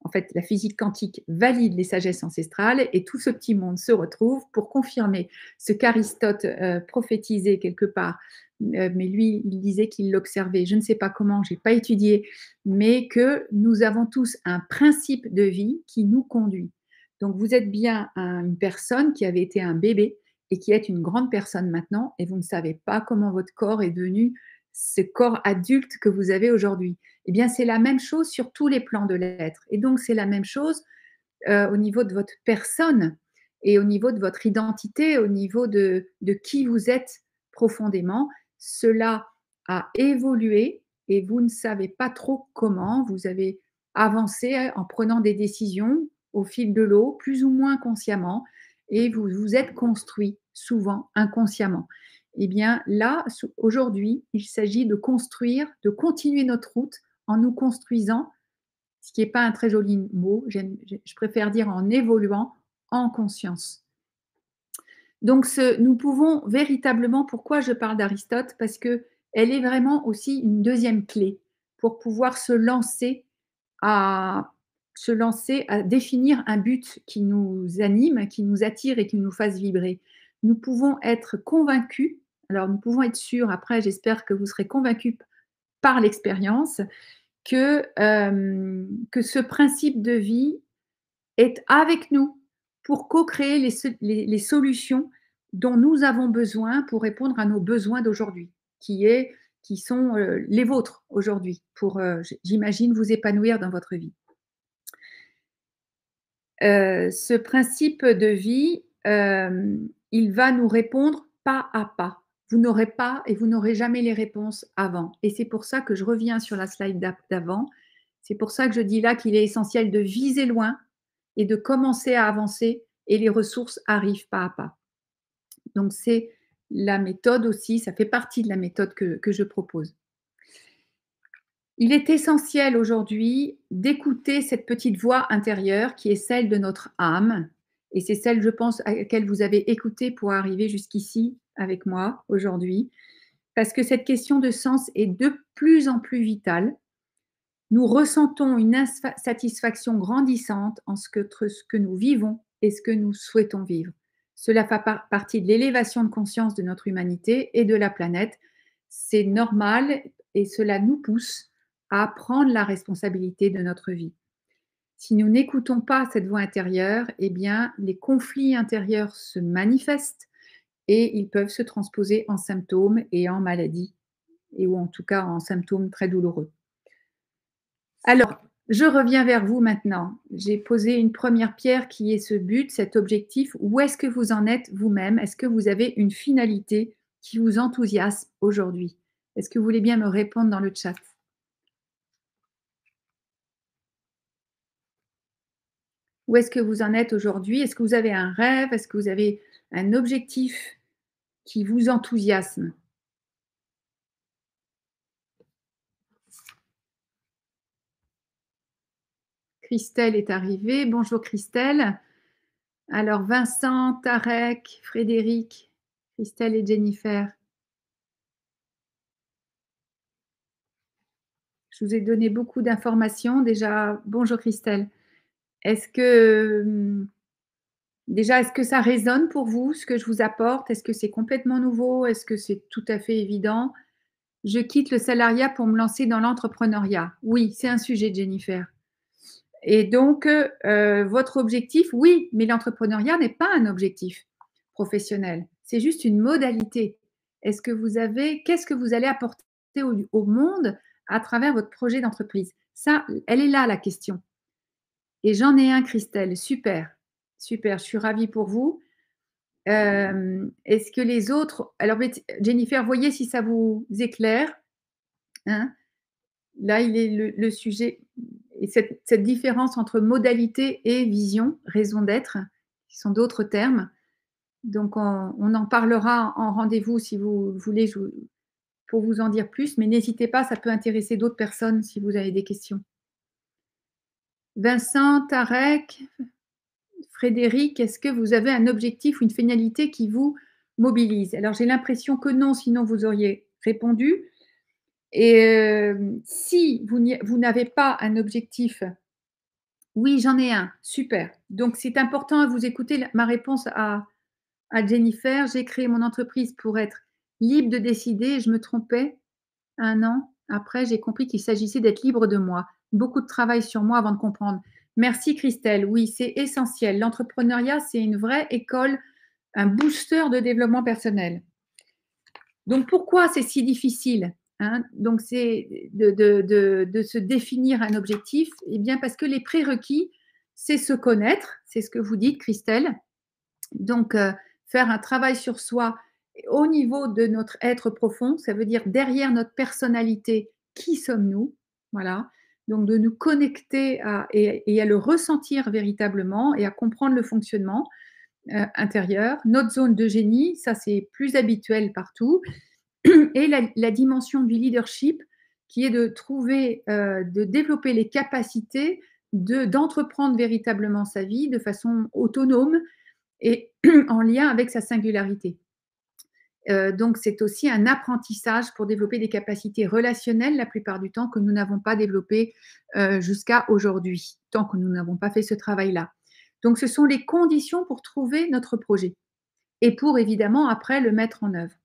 en fait, la physique quantique valide les sagesses ancestrales et tout ce petit monde se retrouve pour confirmer ce qu'Aristote prophétisait quelque part. Mais lui, il disait qu'il l'observait. Je ne sais pas comment, je n'ai pas étudié, mais que nous avons tous un principe de vie qui nous conduit. Donc, vous êtes bien une personne qui avait été un bébé et qui est une grande personne maintenant, et vous ne savez pas comment votre corps est devenu ce corps adulte que vous avez aujourd'hui. Eh bien, c'est la même chose sur tous les plans de l'être. Et donc, c'est la même chose au niveau de votre personne et au niveau de votre identité, au niveau de qui vous êtes profondément. Cela a évolué et vous ne savez pas trop comment. Vous avez avancé en prenant des décisions au fil de l'eau, plus ou moins consciemment, et vous vous êtes construit souvent inconsciemment. Eh bien, là, aujourd'hui, il s'agit de construire, de continuer notre route en nous construisant, ce qui n'est pas un très joli mot, je préfère dire en évoluant en conscience. Donc nous pouvons véritablement, pourquoi je parle d'Aristote? Parce qu'elle est vraiment aussi une deuxième clé pour pouvoir à se lancer à définir un but qui nous anime, qui nous attire et qui nous fasse vibrer. Nous pouvons être convaincus, alors nous pouvons être sûrs, après j'espère que vous serez convaincus par l'expérience, que ce principe de vie est avec nous pour co-créer les solutions dont nous avons besoin pour répondre à nos besoins d'aujourd'hui, qui sont les vôtres aujourd'hui, pour, j'imagine, vous épanouir dans votre vie. Ce principe de vie, il va nous répondre pas à pas. Vous n'aurez pas et vous n'aurez jamais les réponses avant. Et c'est pour ça que je reviens sur la slide d'avant. C'est pour ça que je dis là qu'il est essentiel de viser loin et de commencer à avancer et les ressources arrivent pas à pas. Donc c'est la méthode aussi, ça fait partie de la méthode que je propose. Il est essentiel aujourd'hui d'écouter cette petite voix intérieure qui est celle de notre âme. Et c'est celle, je pense, à laquelle vous avez écouté pour arriver jusqu'ici avec moi aujourd'hui. Parce que cette question de sens est de plus en plus vitale. Nous ressentons une insatisfaction grandissante en ce que nous vivons et ce que nous souhaitons vivre. Cela fait partie de l'élévation de conscience de notre humanité et de la planète. C'est normal et cela nous pousse à prendre la responsabilité de notre vie. Si nous n'écoutons pas cette voix intérieure, eh bien, les conflits intérieurs se manifestent et ils peuvent se transposer en symptômes et en maladies, ou en tout cas en symptômes très douloureux. Alors, je reviens vers vous maintenant. J'ai posé une première pierre qui est ce but, cet objectif. Où est-ce que vous en êtes vous-même? Est-ce que vous avez une finalité qui vous enthousiasme aujourd'hui? Est-ce que vous voulez bien me répondre dans le chat? Où est-ce que vous en êtes aujourd'hui? Est-ce que vous avez un rêve? Est-ce que vous avez un objectif qui vous enthousiasme? Christelle est arrivée. Bonjour Christelle. Alors Vincent, Tarek, Frédéric, Christelle et Jennifer. Je vous ai donné beaucoup d'informations. Déjà, bonjour Christelle. Est-ce que déjà, est-ce que ça résonne pour vous, ce que je vous apporte? Est-ce que c'est complètement nouveau? Est-ce que c'est tout à fait évident? Je quitte le salariat pour me lancer dans l'entrepreneuriat. Oui, c'est un sujet, Jennifer. Et donc, votre objectif, oui, mais l'entrepreneuriat n'est pas un objectif professionnel. C'est juste une modalité. Qu'est-ce que vous allez apporter au monde à travers votre projet d'entreprise? Ça, elle est là la question. Et j'en ai un, Christelle. Super, super. Je suis ravie pour vous. Est-ce que les autres… Alors, Jennifer, voyez si ça vous éclaire. Hein, là, il est le sujet, et cette différence entre modalité et vision, raison d'être, qui sont d'autres termes. Donc, on en parlera en rendez-vous si vous voulez, pour vous en dire plus, mais n'hésitez pas, ça peut intéresser d'autres personnes si vous avez des questions. Vincent, Tarek, Frédéric, est-ce que vous avez un objectif ou une finalité qui vous mobilise? Alors, j'ai l'impression que non, sinon vous auriez répondu. Et si vous n'avez pas un objectif, oui, j'en ai un, super. Donc, c'est important à vous écouter ma réponse à Jennifer. J'ai créé mon entreprise pour être libre de décider. Je me trompais 1 an. Après, j'ai compris qu'il s'agissait d'être libre de moi. Beaucoup de travail sur moi avant de comprendre. Merci Christelle. Oui, c'est essentiel. L'entrepreneuriat, c'est une vraie école, un booster de développement personnel. Donc, pourquoi c'est si difficile, hein? Donc, c'est de se définir un objectif. Eh bien, parce que les prérequis, c'est se connaître. C'est ce que vous dites, Christelle. Donc, faire un travail sur soi au niveau de notre être profond, ça veut dire derrière notre personnalité, qui sommes-nous? Voilà. Donc, de nous connecter et à le ressentir véritablement et à comprendre le fonctionnement intérieur. Notre zone de génie, ça c'est plus habituel partout. Et la dimension du leadership qui est de trouver, de développer les capacités d'entreprendre véritablement sa vie de façon autonome et en lien avec sa singularité. Donc c'est aussi un apprentissage pour développer des capacités relationnelles la plupart du temps que nous n'avons pas développées, jusqu'à aujourd'hui, tant que nous n'avons pas fait ce travail-là. Donc ce sont les conditions pour trouver notre projet et pour évidemment après le mettre en œuvre.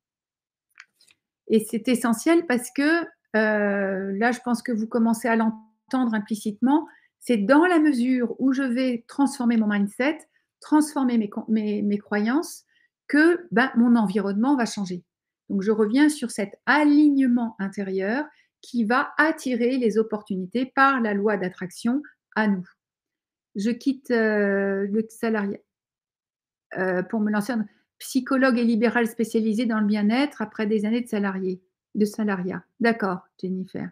Et c'est essentiel parce que, là je pense que vous commencez à l'entendre implicitement, c'est dans la mesure où je vais transformer mon mindset, transformer mes croyances que, ben, mon environnement va changer. Donc je reviens sur cet alignement intérieur qui va attirer les opportunités par la loi d'attraction à nous. Je quitte, le salariat, pour me lancer en psychologue et libéral spécialisé dans le bien-être après des années de salariat. D'accord, Jennifer.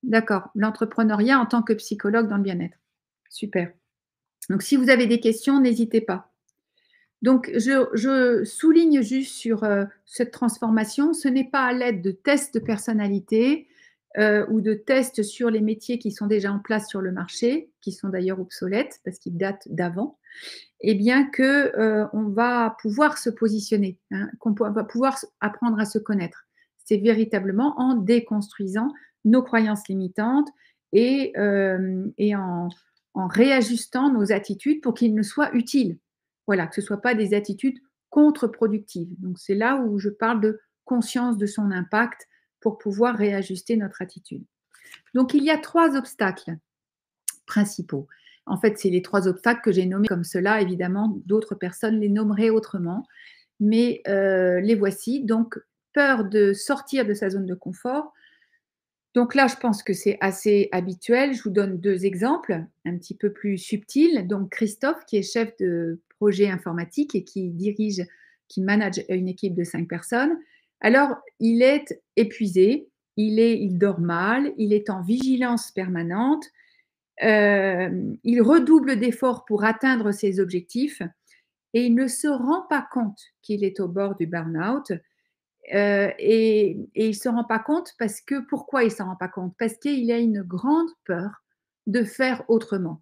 D'accord, l'entrepreneuriat en tant que psychologue dans le bien-être. Super. Donc si vous avez des questions, n'hésitez pas. Donc je souligne juste sur, cette transformation, ce n'est pas à l'aide de tests de personnalité, ou de tests sur les métiers qui sont déjà en place sur le marché, qui sont d'ailleurs obsolètes parce qu'ils datent d'avant. Et bien que, on va pouvoir se positionner, hein, va pouvoir apprendre à se connaître. C'est véritablement en déconstruisant nos croyances limitantes et en réajustant nos attitudes pour qu'ils nous soient utiles. Voilà, que ce ne soient pas des attitudes contre-productives. Donc c'est là où je parle de conscience de son impact pour pouvoir réajuster notre attitude. Donc il y a 3 obstacles principaux. En fait, c'est les 3 obstacles que j'ai nommés comme cela. Évidemment, d'autres personnes les nommeraient autrement, mais les voici. Donc, peur de sortir de sa zone de confort. Donc là, je pense que c'est assez habituel. Je vous donne 2 exemples un petit peu plus subtils. Donc Christophe, qui est chef de projet informatique et qui manage une équipe de 5 personnes. Alors, il est épuisé, il dort mal, il est en vigilance permanente, il redouble d'efforts pour atteindre ses objectifs et il ne se rend pas compte qu'il est au bord du burn-out. Et il ne se rend pas compte parce que pourquoi il ne s'en rend pas compte? Parce qu'il a une grande peur de faire autrement.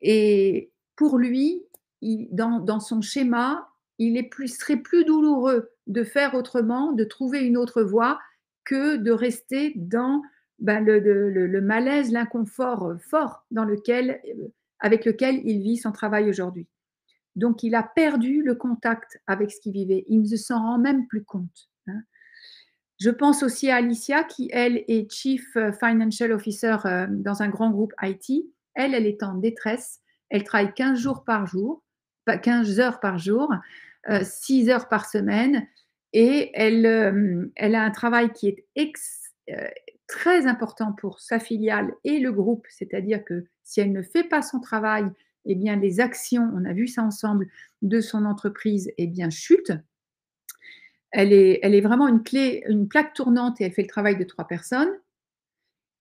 Et pour lui, dans son schéma, serait plus douloureux de faire autrement, de trouver une autre voie, que de rester dans ben, le malaise, l'inconfort fort avec lequel il vit son travail aujourd'hui. Donc, il a perdu le contact avec ce qu'il vivait. Il ne s'en rend même plus compte, hein. Je pense aussi à Alicia qui, elle, est Chief Financial Officer dans un grand groupe IT. Elle est en détresse. Elle travaille 15 jours par jour, pas 15 heures par jour, 6 heures par semaine. Et elle a un travail qui est très important pour sa filiale et le groupe. C'est-à-dire que si elle ne fait pas son travail, eh bien, les actions, on a vu ça ensemble, de son entreprise, eh bien, chutent. Elle est vraiment une plaque tournante et elle fait le travail de 3 personnes.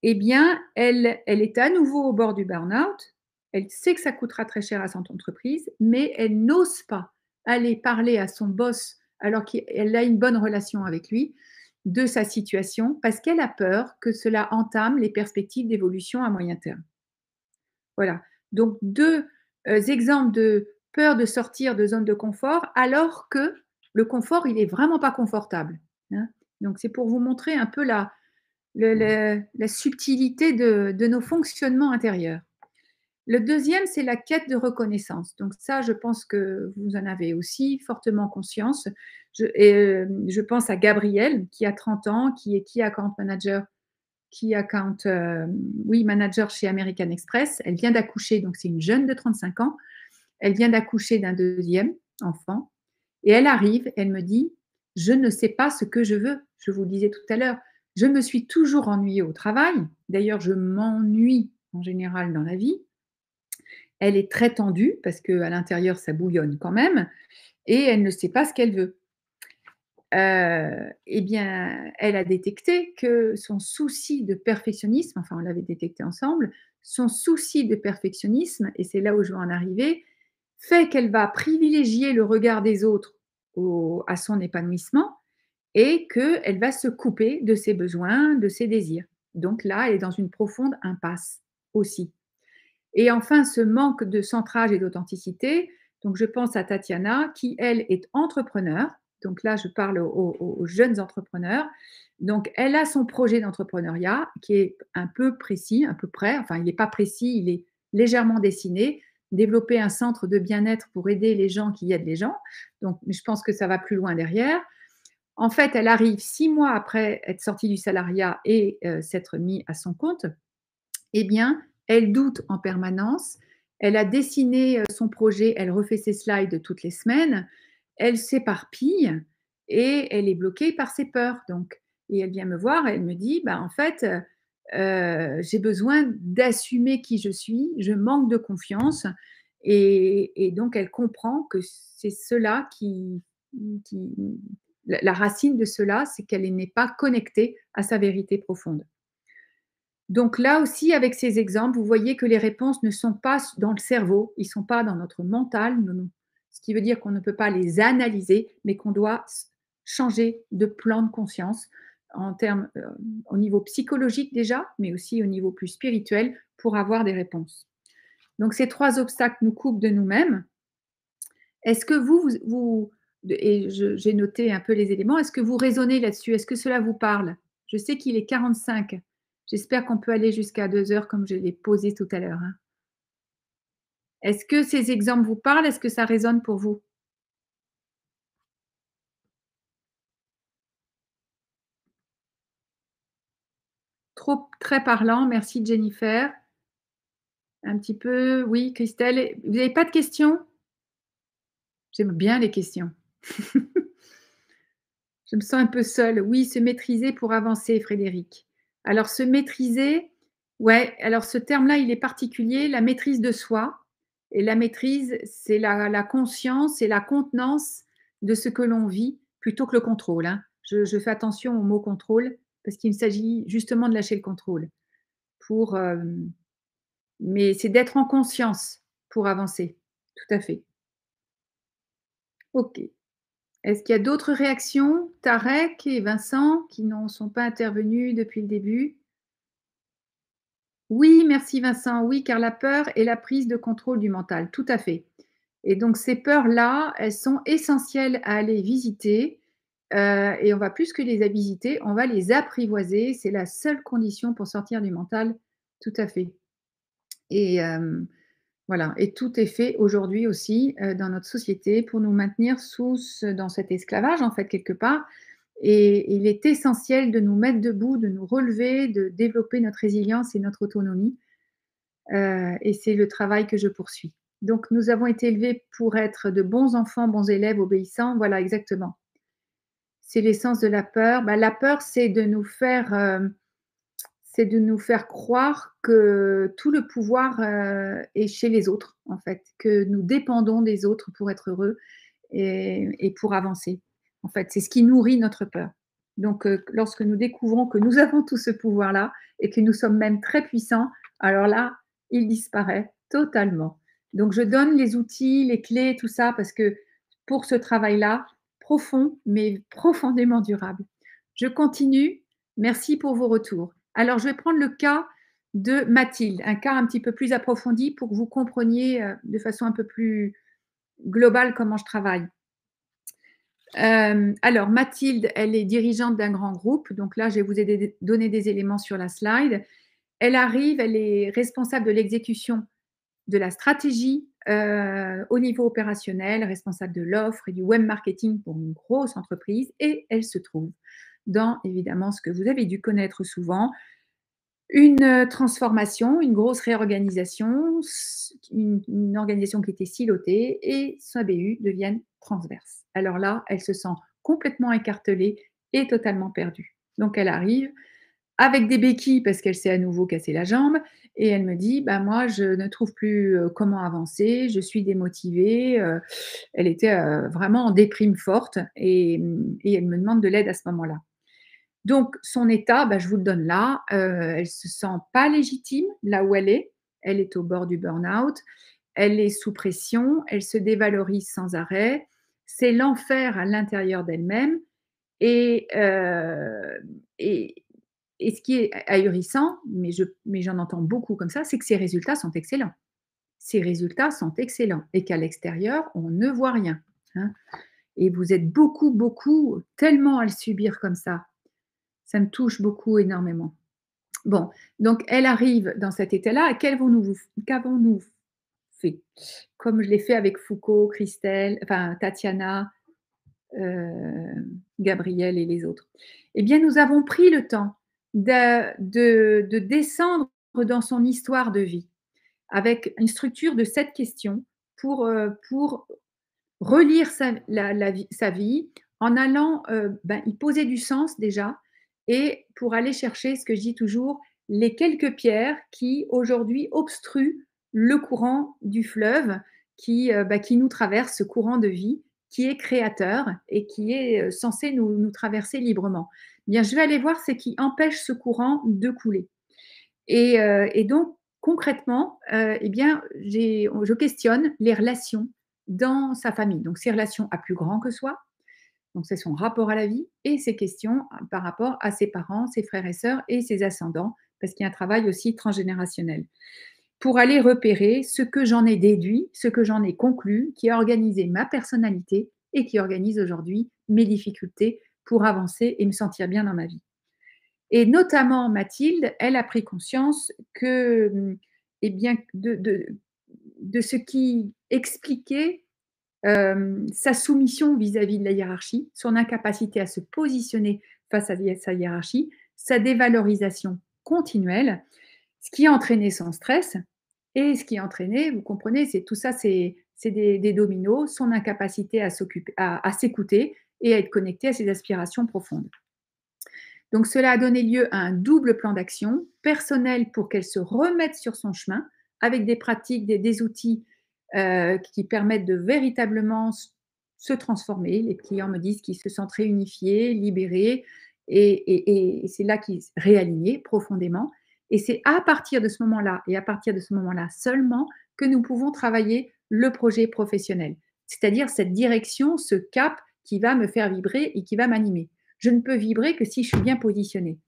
Eh bien, elle est à nouveau au bord du burn-out. Elle sait que ça coûtera très cher à son entreprise, mais elle n'ose pas aller parler à son boss, alors qu'elle a une bonne relation avec lui, de sa situation, parce qu'elle a peur que cela entame les perspectives d'évolution à moyen terme. Voilà. Donc 2 exemples de peur de sortir de zone de confort, alors que le confort, il est vraiment pas confortable, hein. Donc c'est pour vous montrer un peu la subtilité de nos fonctionnements intérieurs. Le deuxième, c'est la quête de reconnaissance. Donc ça, je pense que vous en avez aussi fortement conscience. Je pense à Gabrielle qui a 30 ans, qui est oui, manager chez American Express. Elle vient d'accoucher, donc c'est une jeune de 35 ans. Elle vient d'accoucher d'un deuxième enfant. Et elle arrive, elle me dit, je ne sais pas ce que je veux. Je vous le disais tout à l'heure, je me suis toujours ennuyée au travail. D'ailleurs, je m'ennuie en général dans la vie. Elle est très tendue parce qu'à l'intérieur, ça bouillonne quand même. Et elle ne sait pas ce qu'elle veut. Eh bien, elle a détecté que son souci de perfectionnisme, enfin, on l'avait détecté ensemble, son souci de perfectionnisme, et c'est là où je veux en arriver, fait qu'elle va privilégier le regard des autres à son épanouissement et qu'elle va se couper de ses besoins, de ses désirs. Donc là, elle est dans une profonde impasse aussi. Et enfin, ce manque de centrage et d'authenticité Donc je pense à Tatiana qui, elle, est entrepreneur. Donc là, je parle aux jeunes entrepreneurs. Donc elle a son projet d'entrepreneuriat qui est un peu précis, à peu près. Enfin, il n'est pas précis, il est légèrement dessiné. Développer un centre de bien-être pour aider les gens qui aident les gens. Donc, mais je pense que ça va plus loin derrière. En fait, elle arrive 6 mois après être sortie du salariat et s'être mis à son compte. Eh bien, elle doute en permanence. Elle a dessiné son projet, elle refait ses slides toutes les semaines. Elle s'éparpille et elle est bloquée par ses peurs. Donc, et elle vient me voir et elle me dit, bah, en fait, j'ai besoin d'assumer qui je suis, je manque de confiance. Et donc, elle comprend que c'est cela qui la racine de cela, c'est qu'elle n'est pas connectée à sa vérité profonde. Donc là aussi, avec ces exemples, vous voyez que les réponses ne sont pas dans le cerveau, ils ne sont pas dans notre mental, ce qui veut dire qu'on ne peut pas les analyser, mais qu'on doit changer de plan de conscience en termes, au niveau psychologique déjà, mais aussi au niveau plus spirituel pour avoir des réponses. Donc ces trois obstacles nous coupent de nous-mêmes. Est-ce que et j'ai noté un peu les éléments, est-ce que vous raisonnez là-dessus? Est-ce que cela vous parle? Je sais qu'il est 45. J'espère qu'on peut aller jusqu'à 2 heures comme je l'ai posé tout à l'heure, hein. Est-ce que ces exemples vous parlent? Est-ce que ça résonne pour vous? Trop très parlant, merci Jennifer. Un petit peu, oui, Christelle. Vous n'avez pas de questions? J'aime bien les questions. Je me sens un peu seule. Oui, se maîtriser pour avancer, Frédéric. Alors, se maîtriser, ouais, alors ce terme-là, il est particulier, la maîtrise de soi. Et la maîtrise, c'est la conscience et la contenance de ce que l'on vit plutôt que le contrôle, hein. Je fais attention au mot contrôle parce qu'il s'agit justement de lâcher le contrôle. Pour, mais c'est d'être en conscience pour avancer. Tout à fait. OK. Est-ce qu'il y a d'autres réactions? Tarek et Vincent qui n'en sont pas intervenus depuis le début? Oui, merci Vincent. Oui, car la peur est la prise de contrôle du mental. Tout à fait. Et donc ces peurs-là, elles sont essentielles à aller visiter, et on va plus que les visiter, on va les apprivoiser. C'est la seule condition pour sortir du mental. Tout à fait. Et voilà, et tout est fait aujourd'hui aussi, dans notre société pour nous maintenir dans cet esclavage, en fait, quelque part. Et il est essentiel de nous mettre debout, de nous relever, de développer notre résilience et notre autonomie, et c'est le travail que je poursuis. Donc nous avons été élevés pour être de bons enfants, bons élèves, obéissants, voilà exactement. C'est l'essence de la peur. Bah, la peur, c'est de nous faire croire que tout le pouvoir, est chez les autres, en fait, que nous dépendons des autres pour être heureux et pour avancer. En fait, c'est ce qui nourrit notre peur. Donc, lorsque nous découvrons que nous avons tout ce pouvoir-là et que nous sommes même très puissants, alors là, il disparaît totalement. Donc, je donne les outils, les clés, tout ça, parce que pour ce travail-là, profond, mais profondément durable. Je continue. Merci pour vos retours. Alors, je vais prendre le cas de Mathilde, un cas un petit peu plus approfondi pour que vous compreniez de façon un peu plus globale comment je travaille. Alors, Mathilde, elle est dirigeante d'un grand groupe. Donc là, je vais vous donner des éléments sur la slide. Elle arrive, elle est responsable de l'exécution de la stratégie au niveau opérationnel, responsable de l'offre et du web marketing pour une grosse entreprise. Et elle se trouve dans, évidemment, ce que vous avez dû connaître souvent, une transformation, une grosse réorganisation, une organisation qui était silotée et sa BU devienne transverse. Alors là, elle se sent complètement écartelée et totalement perdue. Donc elle arrive avec des béquilles parce qu'elle s'est à nouveau cassé la jambe et elle me dit: «Bah, moi, je ne trouve plus, comment avancer, je suis démotivée», elle était, vraiment en déprime forte et elle me demande de l'aide à ce moment-là. Donc son état, bah, je vous le donne là, elle se sent pas légitime là où elle est. Elle est au bord du burn-out, elle est sous pression, elle se dévalorise sans arrêt. C'est l'enfer à l'intérieur d'elle-même et heu et et ce qui est ahurissant, mais j'en entends beaucoup comme ça, c'est que ses résultats sont excellents. ses résultats sont excellents et qu'à l'extérieur, on ne voit rien, hein. Et vous êtes beaucoup, beaucoup, tellement à le subir comme ça. Ça me touche beaucoup, énormément. Bon, donc elle arrive dans cet état-là et qu'avons-nous fait? Comme je l'ai fait avec Foucault, Christelle, enfin Tatiana, Gabriel et les autres. Eh bien, nous avons pris le temps de descendre dans son histoire de vie avec une structure de 7 questions pour relire sa vie en allant y poser du sens déjà et pour aller chercher ce que je dis toujours, les quelques pierres qui aujourd'hui obstruent le courant du fleuve qui nous traverse, ce courant de vie qui est créateur et qui est censé nous traverser librement. Bien, je vais aller voir ce qui empêche ce courant de couler. Et donc, concrètement, eh bien, je questionne les relations dans sa famille. Donc, ses relations à plus grand que soi, donc c'est son rapport à la vie et ses questions par rapport à ses parents, ses frères et sœurs et ses ascendants, parce qu'il y a un travail aussi transgénérationnel. Pour aller repérer ce que j'en ai déduit, ce que j'en ai conclu, qui a organisé ma personnalité et qui organise aujourd'hui mes difficultés pour avancer et me sentir bien dans ma vie. Et notamment Mathilde, elle a pris conscience que, eh bien, de ce qui expliquait, sa soumission vis-à-vis de la hiérarchie, son incapacité à se positionner face à sa hiérarchie, sa dévalorisation continuelle, ce qui a entraîné son stress et ce qui a entraîné, vous comprenez, c'est tout ça, c'est des dominos, son incapacité à s'écouter et à être connecté à ses aspirations profondes. Donc cela a donné lieu à un double plan d'action, personnel pour qu'elle se remette sur son chemin, avec des pratiques, des outils qui permettent de véritablement se transformer. Les clients me disent qu'ils se sentent réunifiés, libérés, et c'est là qu'ils réalignés profondément. Et c'est à partir de ce moment-là, et à partir de ce moment-là seulement, que nous pouvons travailler le projet professionnel. C'est-à-dire cette direction, ce cap qui va me faire vibrer et qui va m'animer. Je ne peux vibrer que si je suis bien positionnée.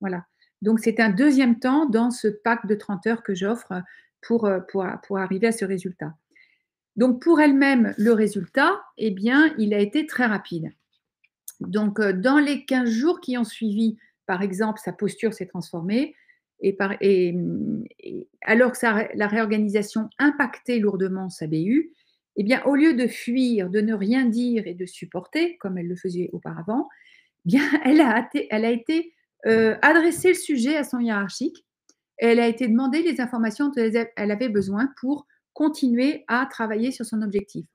Voilà. Donc, c'est un deuxième temps dans ce pack de 30 heures que j'offre pour arriver à ce résultat. Donc, pour elle-même, le résultat, eh bien, il a été très rapide. Donc, dans les 15 jours qui ont suivi, par exemple, sa posture s'est transformée et alors que la réorganisation impactait lourdement sa BU, eh bien, au lieu de fuir, de ne rien dire et de supporter, comme elle le faisait auparavant, bien, elle a été adresser le sujet à son hiérarchique et elle a été demander les informations dont elle avait besoin pour continuer à travailler sur son objectif.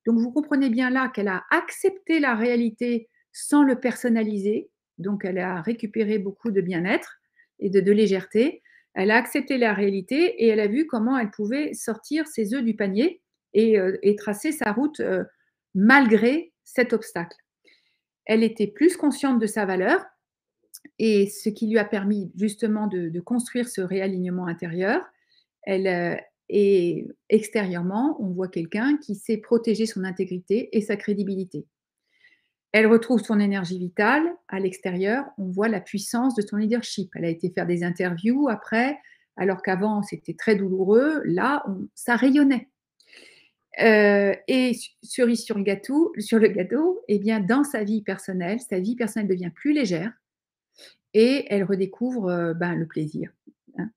Donc, vous comprenez bien là qu'elle a accepté la réalité sans le personnaliser. Donc, elle a récupéré beaucoup de bien-être et de légèreté. Elle a accepté la réalité et elle a vu comment elle pouvait sortir ses œufs du panier et tracer sa route malgré cet obstacle. Elle était plus consciente de sa valeur et ce qui lui a permis justement de construire ce réalignement intérieur. Elle, et extérieurement, on voit quelqu'un qui sait protéger son intégrité et sa crédibilité. Elle retrouve son énergie vitale. À l'extérieur, on voit la puissance de son leadership. Elle a été faire des interviews après, alors qu'avant, c'était très douloureux. Là, ça rayonnait. Et cerise sur le gâteau, eh bien, dans sa vie personnelle devient plus légère et elle redécouvre le plaisir, hein.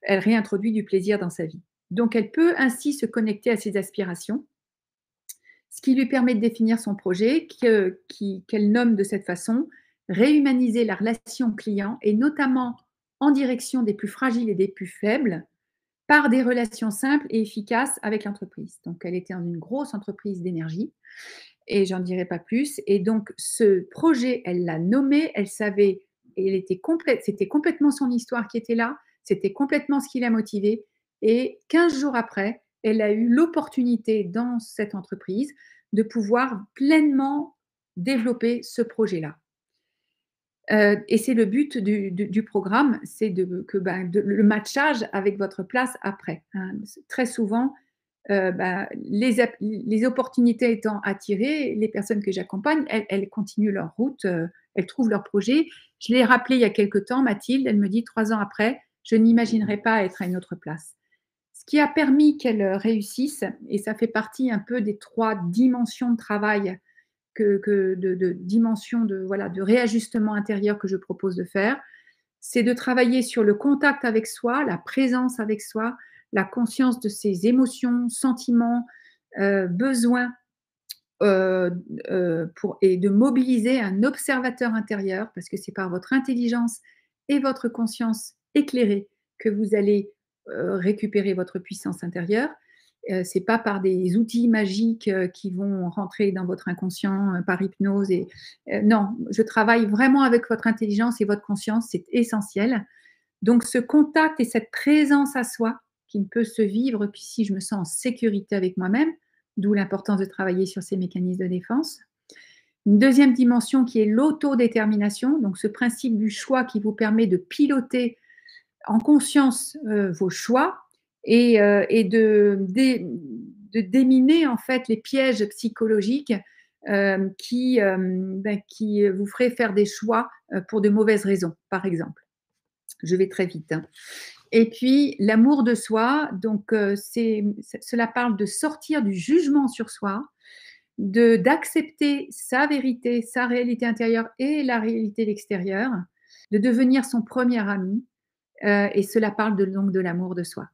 Elle réintroduit du plaisir dans sa vie. Donc, elle peut ainsi se connecter à ses aspirations, ce qui lui permet de définir son projet, qu'elle nomme de cette façon, réhumaniser la relation client et notamment en direction des plus fragiles et des plus faibles, par des relations simples et efficaces avec l'entreprise. Donc, elle était dans une grosse entreprise d'énergie et j'en dirai pas plus. Et donc, ce projet, elle l'a nommé, elle savait, et elle était complète, c'était complètement son histoire qui était là, c'était complètement ce qui l'a motivée. Et 15 jours après, elle a eu l'opportunité dans cette entreprise de pouvoir pleinement développer ce projet-là. Et c'est le but du programme, c'est le matchage avec votre place après, hein. Très souvent, les opportunités étant attirées, les personnes que j'accompagne, elles continuent leur route, elles trouvent leur projet. Je l'ai rappelé il y a quelque temps, Mathilde, elle me dit 3 ans après: «Je n'imaginerais pas être à une autre place». Ce qui a permis qu'elle, réussisse et ça fait partie un peu des 3 dimensions de travail que de dimensions de, voilà, de réajustement intérieur que je propose de faire, c'est de travailler sur le contact avec soi, la présence avec soi, la conscience de ses émotions, sentiments, besoins, heu pour et de mobiliser un observateur intérieur parce que c'est par votre intelligence et votre conscience éclairée que vous allez, récupérer votre puissance intérieure. C'est pas par des outils magiques, qui vont rentrer dans votre inconscient, par hypnose et non, je travaille vraiment avec votre intelligence et votre conscience, c'est essentiel. Donc ce contact et cette présence à soi qui ne peut se vivre que si je me sens en sécurité avec moi-même, d'où l'importance de travailler sur ces mécanismes de défense. Une deuxième dimension qui est l'autodétermination, donc ce principe du choix qui vous permet de piloter en conscience, vos choix et de déminer en fait les pièges psychologiques, qui vous feraient faire des choix, pour de mauvaises raisons, par exemple. Je vais très vite, hein. Et puis l'amour de soi, donc cela parle de sortir du jugement sur soi, de d'accepter sa vérité, sa réalité intérieure et la réalité extérieure, de devenir son premier ami, et cela parle donc de l'amour de soi,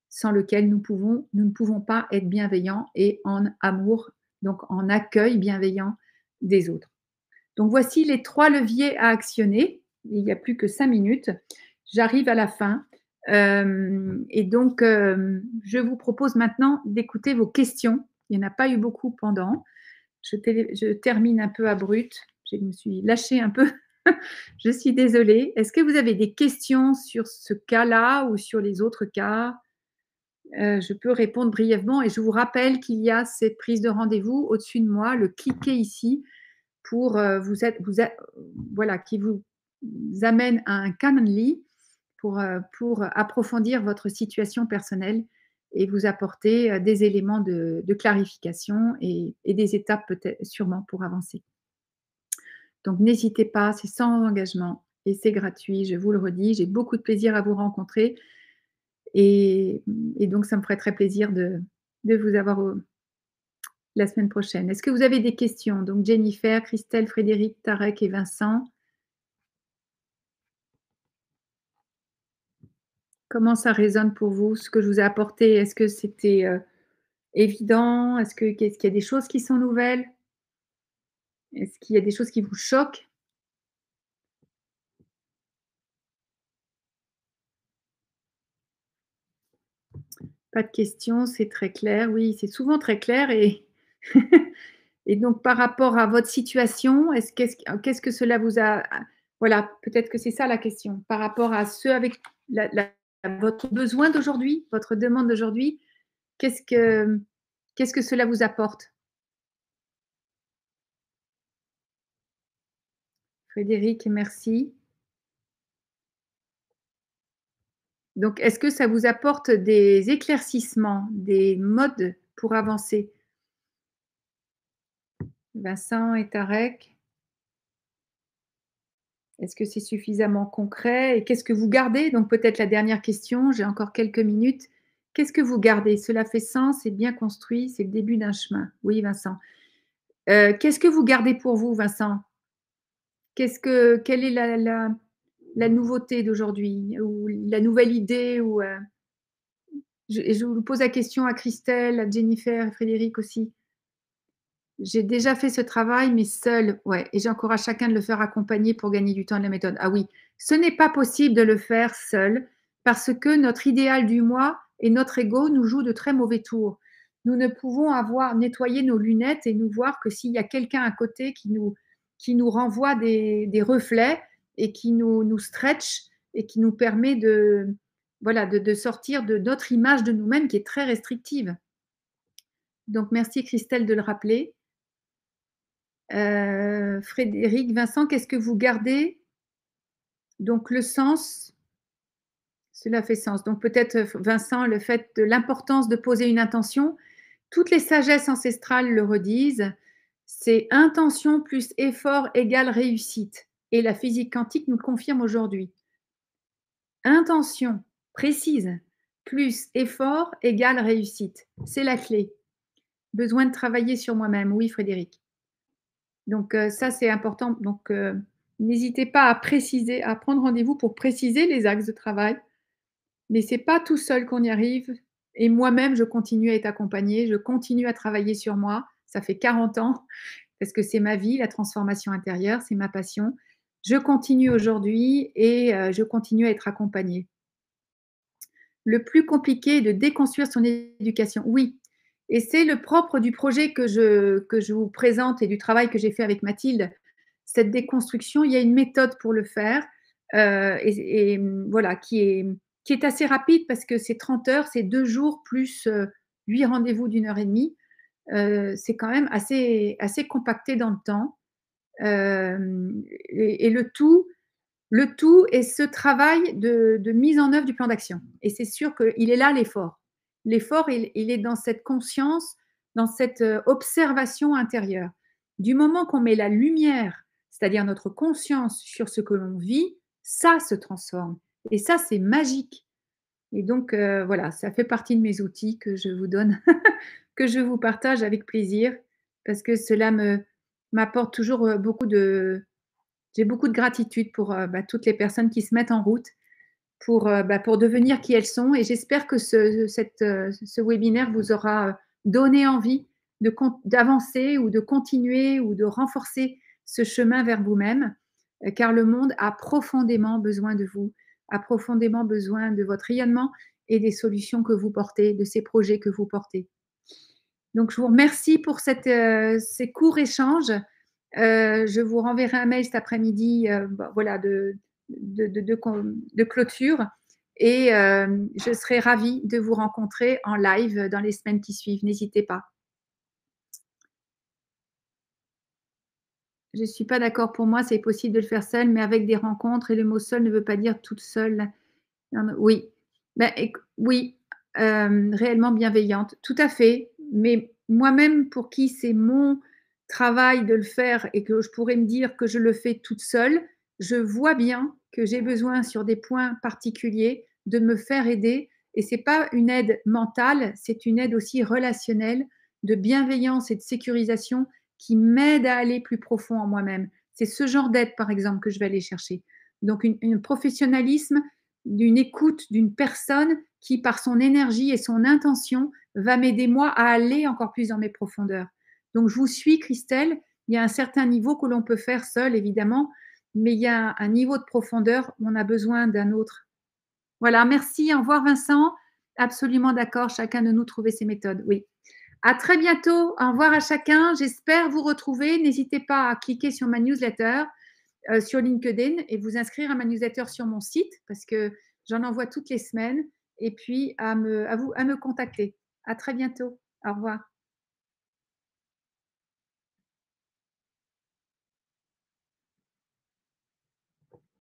sans lequel nous ne pouvons pas être bienveillants et en amour, donc en accueil bienveillant des autres. Donc voici les 3 leviers à actionner. Il n'y a plus que 5 minutes. J'arrive à la fin. Et donc, je vous propose maintenant d'écouter vos questions. Il n'y en a pas eu beaucoup pendant. Je termine un peu à brut. Je me suis lâchée un peu. Je suis désolée. Est-ce que vous avez des questions sur ce cas-là ou sur les autres cas? Je peux répondre brièvement et je vous rappelle qu'il y a cette prise de rendez-vous au-dessus de moi, le cliquez ici pour voilà, qui vous amène à un Calendly pour approfondir votre situation personnelle et vous apporter des éléments de clarification et des étapes peut-être sûrement pour avancer. Donc n'hésitez pas, c'est sans engagement et c'est gratuit, je vous le redis. J'ai beaucoup de plaisir à vous rencontrer et, et donc ça me ferait très plaisir de vous avoir la semaine prochaine. Est-ce que vous avez des questions? Donc Jennifer, Christelle, Frédéric, Tarek et Vincent. Comment ça résonne pour vous, ce que je vous ai apporté? Est-ce que c'était, évident? Est-ce qu'il y a des choses qui sont nouvelles? Est-ce qu'il y a des choses qui vous choquent? Pas de questions, c'est très clair. Oui, c'est souvent très clair et et donc par rapport à votre situation, qu'est-ce que cela vous a voilà, peut-être que c'est ça la question. Par rapport à ce avec la votre besoin d'aujourd'hui, votre demande d'aujourd'hui, qu'est-ce que qu'est-ce que cela vous apporte? Frédéric, merci. Donc, est-ce que ça vous apporte des éclaircissements, des modes pour avancer? Vincent et Tarek, est-ce que c'est suffisamment concret? Et qu'est-ce que vous gardez? Donc peut-être la dernière question, j'ai encore quelques minutes. Qu'est-ce que vous gardez? Cela fait sens, c'est bien construit, c'est le début d'un chemin. Oui, Vincent. Qu'est-ce que vous gardez pour vous, Vincent? Quelle est la nouveauté d'aujourd'hui ou la nouvelle idée ou, je vous pose la question à Christelle, à Jennifer, à Frédéric aussi. J'ai déjà fait ce travail, mais seule, ouais, et j'encourage chacun de le faire accompagner pour gagner du temps de la méthode. Ah oui, ce n'est pas possible de le faire seul parce que notre idéal du moi et notre ego nous jouent de très mauvais tours. Nous ne pouvons avoir nettoyé nos lunettes et nous voir que s'il y a quelqu'un à côté qui nous renvoie des reflets et qui nous stretch et qui nous permet voilà, de sortir de notre image de nous-mêmes qui est très restrictive. Donc merci Christelle de le rappeler. Frédéric, Vincent, qu'est-ce que vous gardez? Donc le sens, cela fait sens. Donc peut-être, Vincent, le fait de l'importance de poser une intention. Toutes les sagesses ancestrales le redisent, c'est intention plus effort égale réussite et la physique quantique nous le confirme aujourd'hui. Intention précise plus effort égale réussite. C'est la clé. Besoin de travailler sur moi-même. Oui, Frédéric. Donc ça, c'est important. Donc n'hésitez pas à préciser, à prendre rendez-vous pour préciser les axes de travail. Mais c'est pas tout seul qu'on y arrive et moi-même, je continue à être accompagnée, je continue à travailler sur moi. Ça fait 40 ans parce que c'est ma vie, la transformation intérieure, c'est ma passion. Je continue aujourd'hui et je continue à être accompagnée. Le plus compliqué est de déconstruire son éducation. Oui, et c'est le propre du projet que je vous présente et du travail que j'ai fait avec Mathilde. Cette déconstruction, il y a une méthode pour le faire, voilà, qui est assez rapide parce que c'est 30 heures, c'est 2 jours plus, 8 rendez-vous d'une heure et demie. C'est quand même assez compacté dans le temps, et le tout est ce travail de mise en œuvre du plan d'action et c'est sûr qu'il est là l'effort. L'effort, il est dans cette conscience, dans cette, observation intérieure. Du moment qu'on met la lumière, c'est-à-dire notre conscience sur ce que l'on vit, ça se transforme et ça, c'est magique et donc voilà, ça fait partie de mes outils que je vous donne, que je vous partage avec plaisir parce que cela m'apporte toujours, beaucoup de j'ai beaucoup de gratitude pour, toutes les personnes qui se mettent en route pour devenir qui elles sont et j'espère que ce webinaire vous aura, donné envie d'avancer ou de continuer ou de renforcer ce chemin vers vous-même, car le monde a profondément besoin de vous, a profondément besoin de votre rayonnement et des solutions que vous portez, de ces projets que vous portez. Donc je vous remercie pour ces courts échanges. Je vous renverrai un mail cet après-midi, voilà, de clôture et je serai ravie de vous rencontrer en live dans les semaines qui suivent. N'hésitez pas. Je ne suis pas d'accord, pour moi, c'est possible de le faire seul, mais avec des rencontres et le mot seul ne veut pas dire toute seule. Oui, bah, oui, réellement bienveillante, tout à fait. Mais moi-même, pour qui c'est mon travail de le faire et que je pourrais me dire que je le fais toute seule, je vois bien que j'ai besoin sur des points particuliers de me faire aider et c'est pas une aide mentale, c'est une aide aussi relationnelle, de bienveillance et de sécurisation qui m'aide à aller plus profond en moi-même. C'est ce genre d'aide, par exemple, que je vais aller chercher. Donc un professionnalisme d'une écoute d'une personne qui, par son énergie et son intention, va m'aider moi à aller encore plus dans mes profondeurs. Donc, je vous suis, Christelle. Il y a un certain niveau que l'on peut faire seul, évidemment, mais il y a un niveau de profondeur où on a besoin d'un autre. Voilà, merci. Au revoir, Vincent. Absolument d'accord. Chacun de nous trouver ses méthodes. Oui. À très bientôt. Au revoir à chacun. J'espère vous retrouver. N'hésitez pas à cliquer sur ma newsletter sur LinkedIn et vous inscrire à ma newsletter sur mon site parce que j'en envoie toutes les semaines et puis à me contacter. À très bientôt. Au revoir.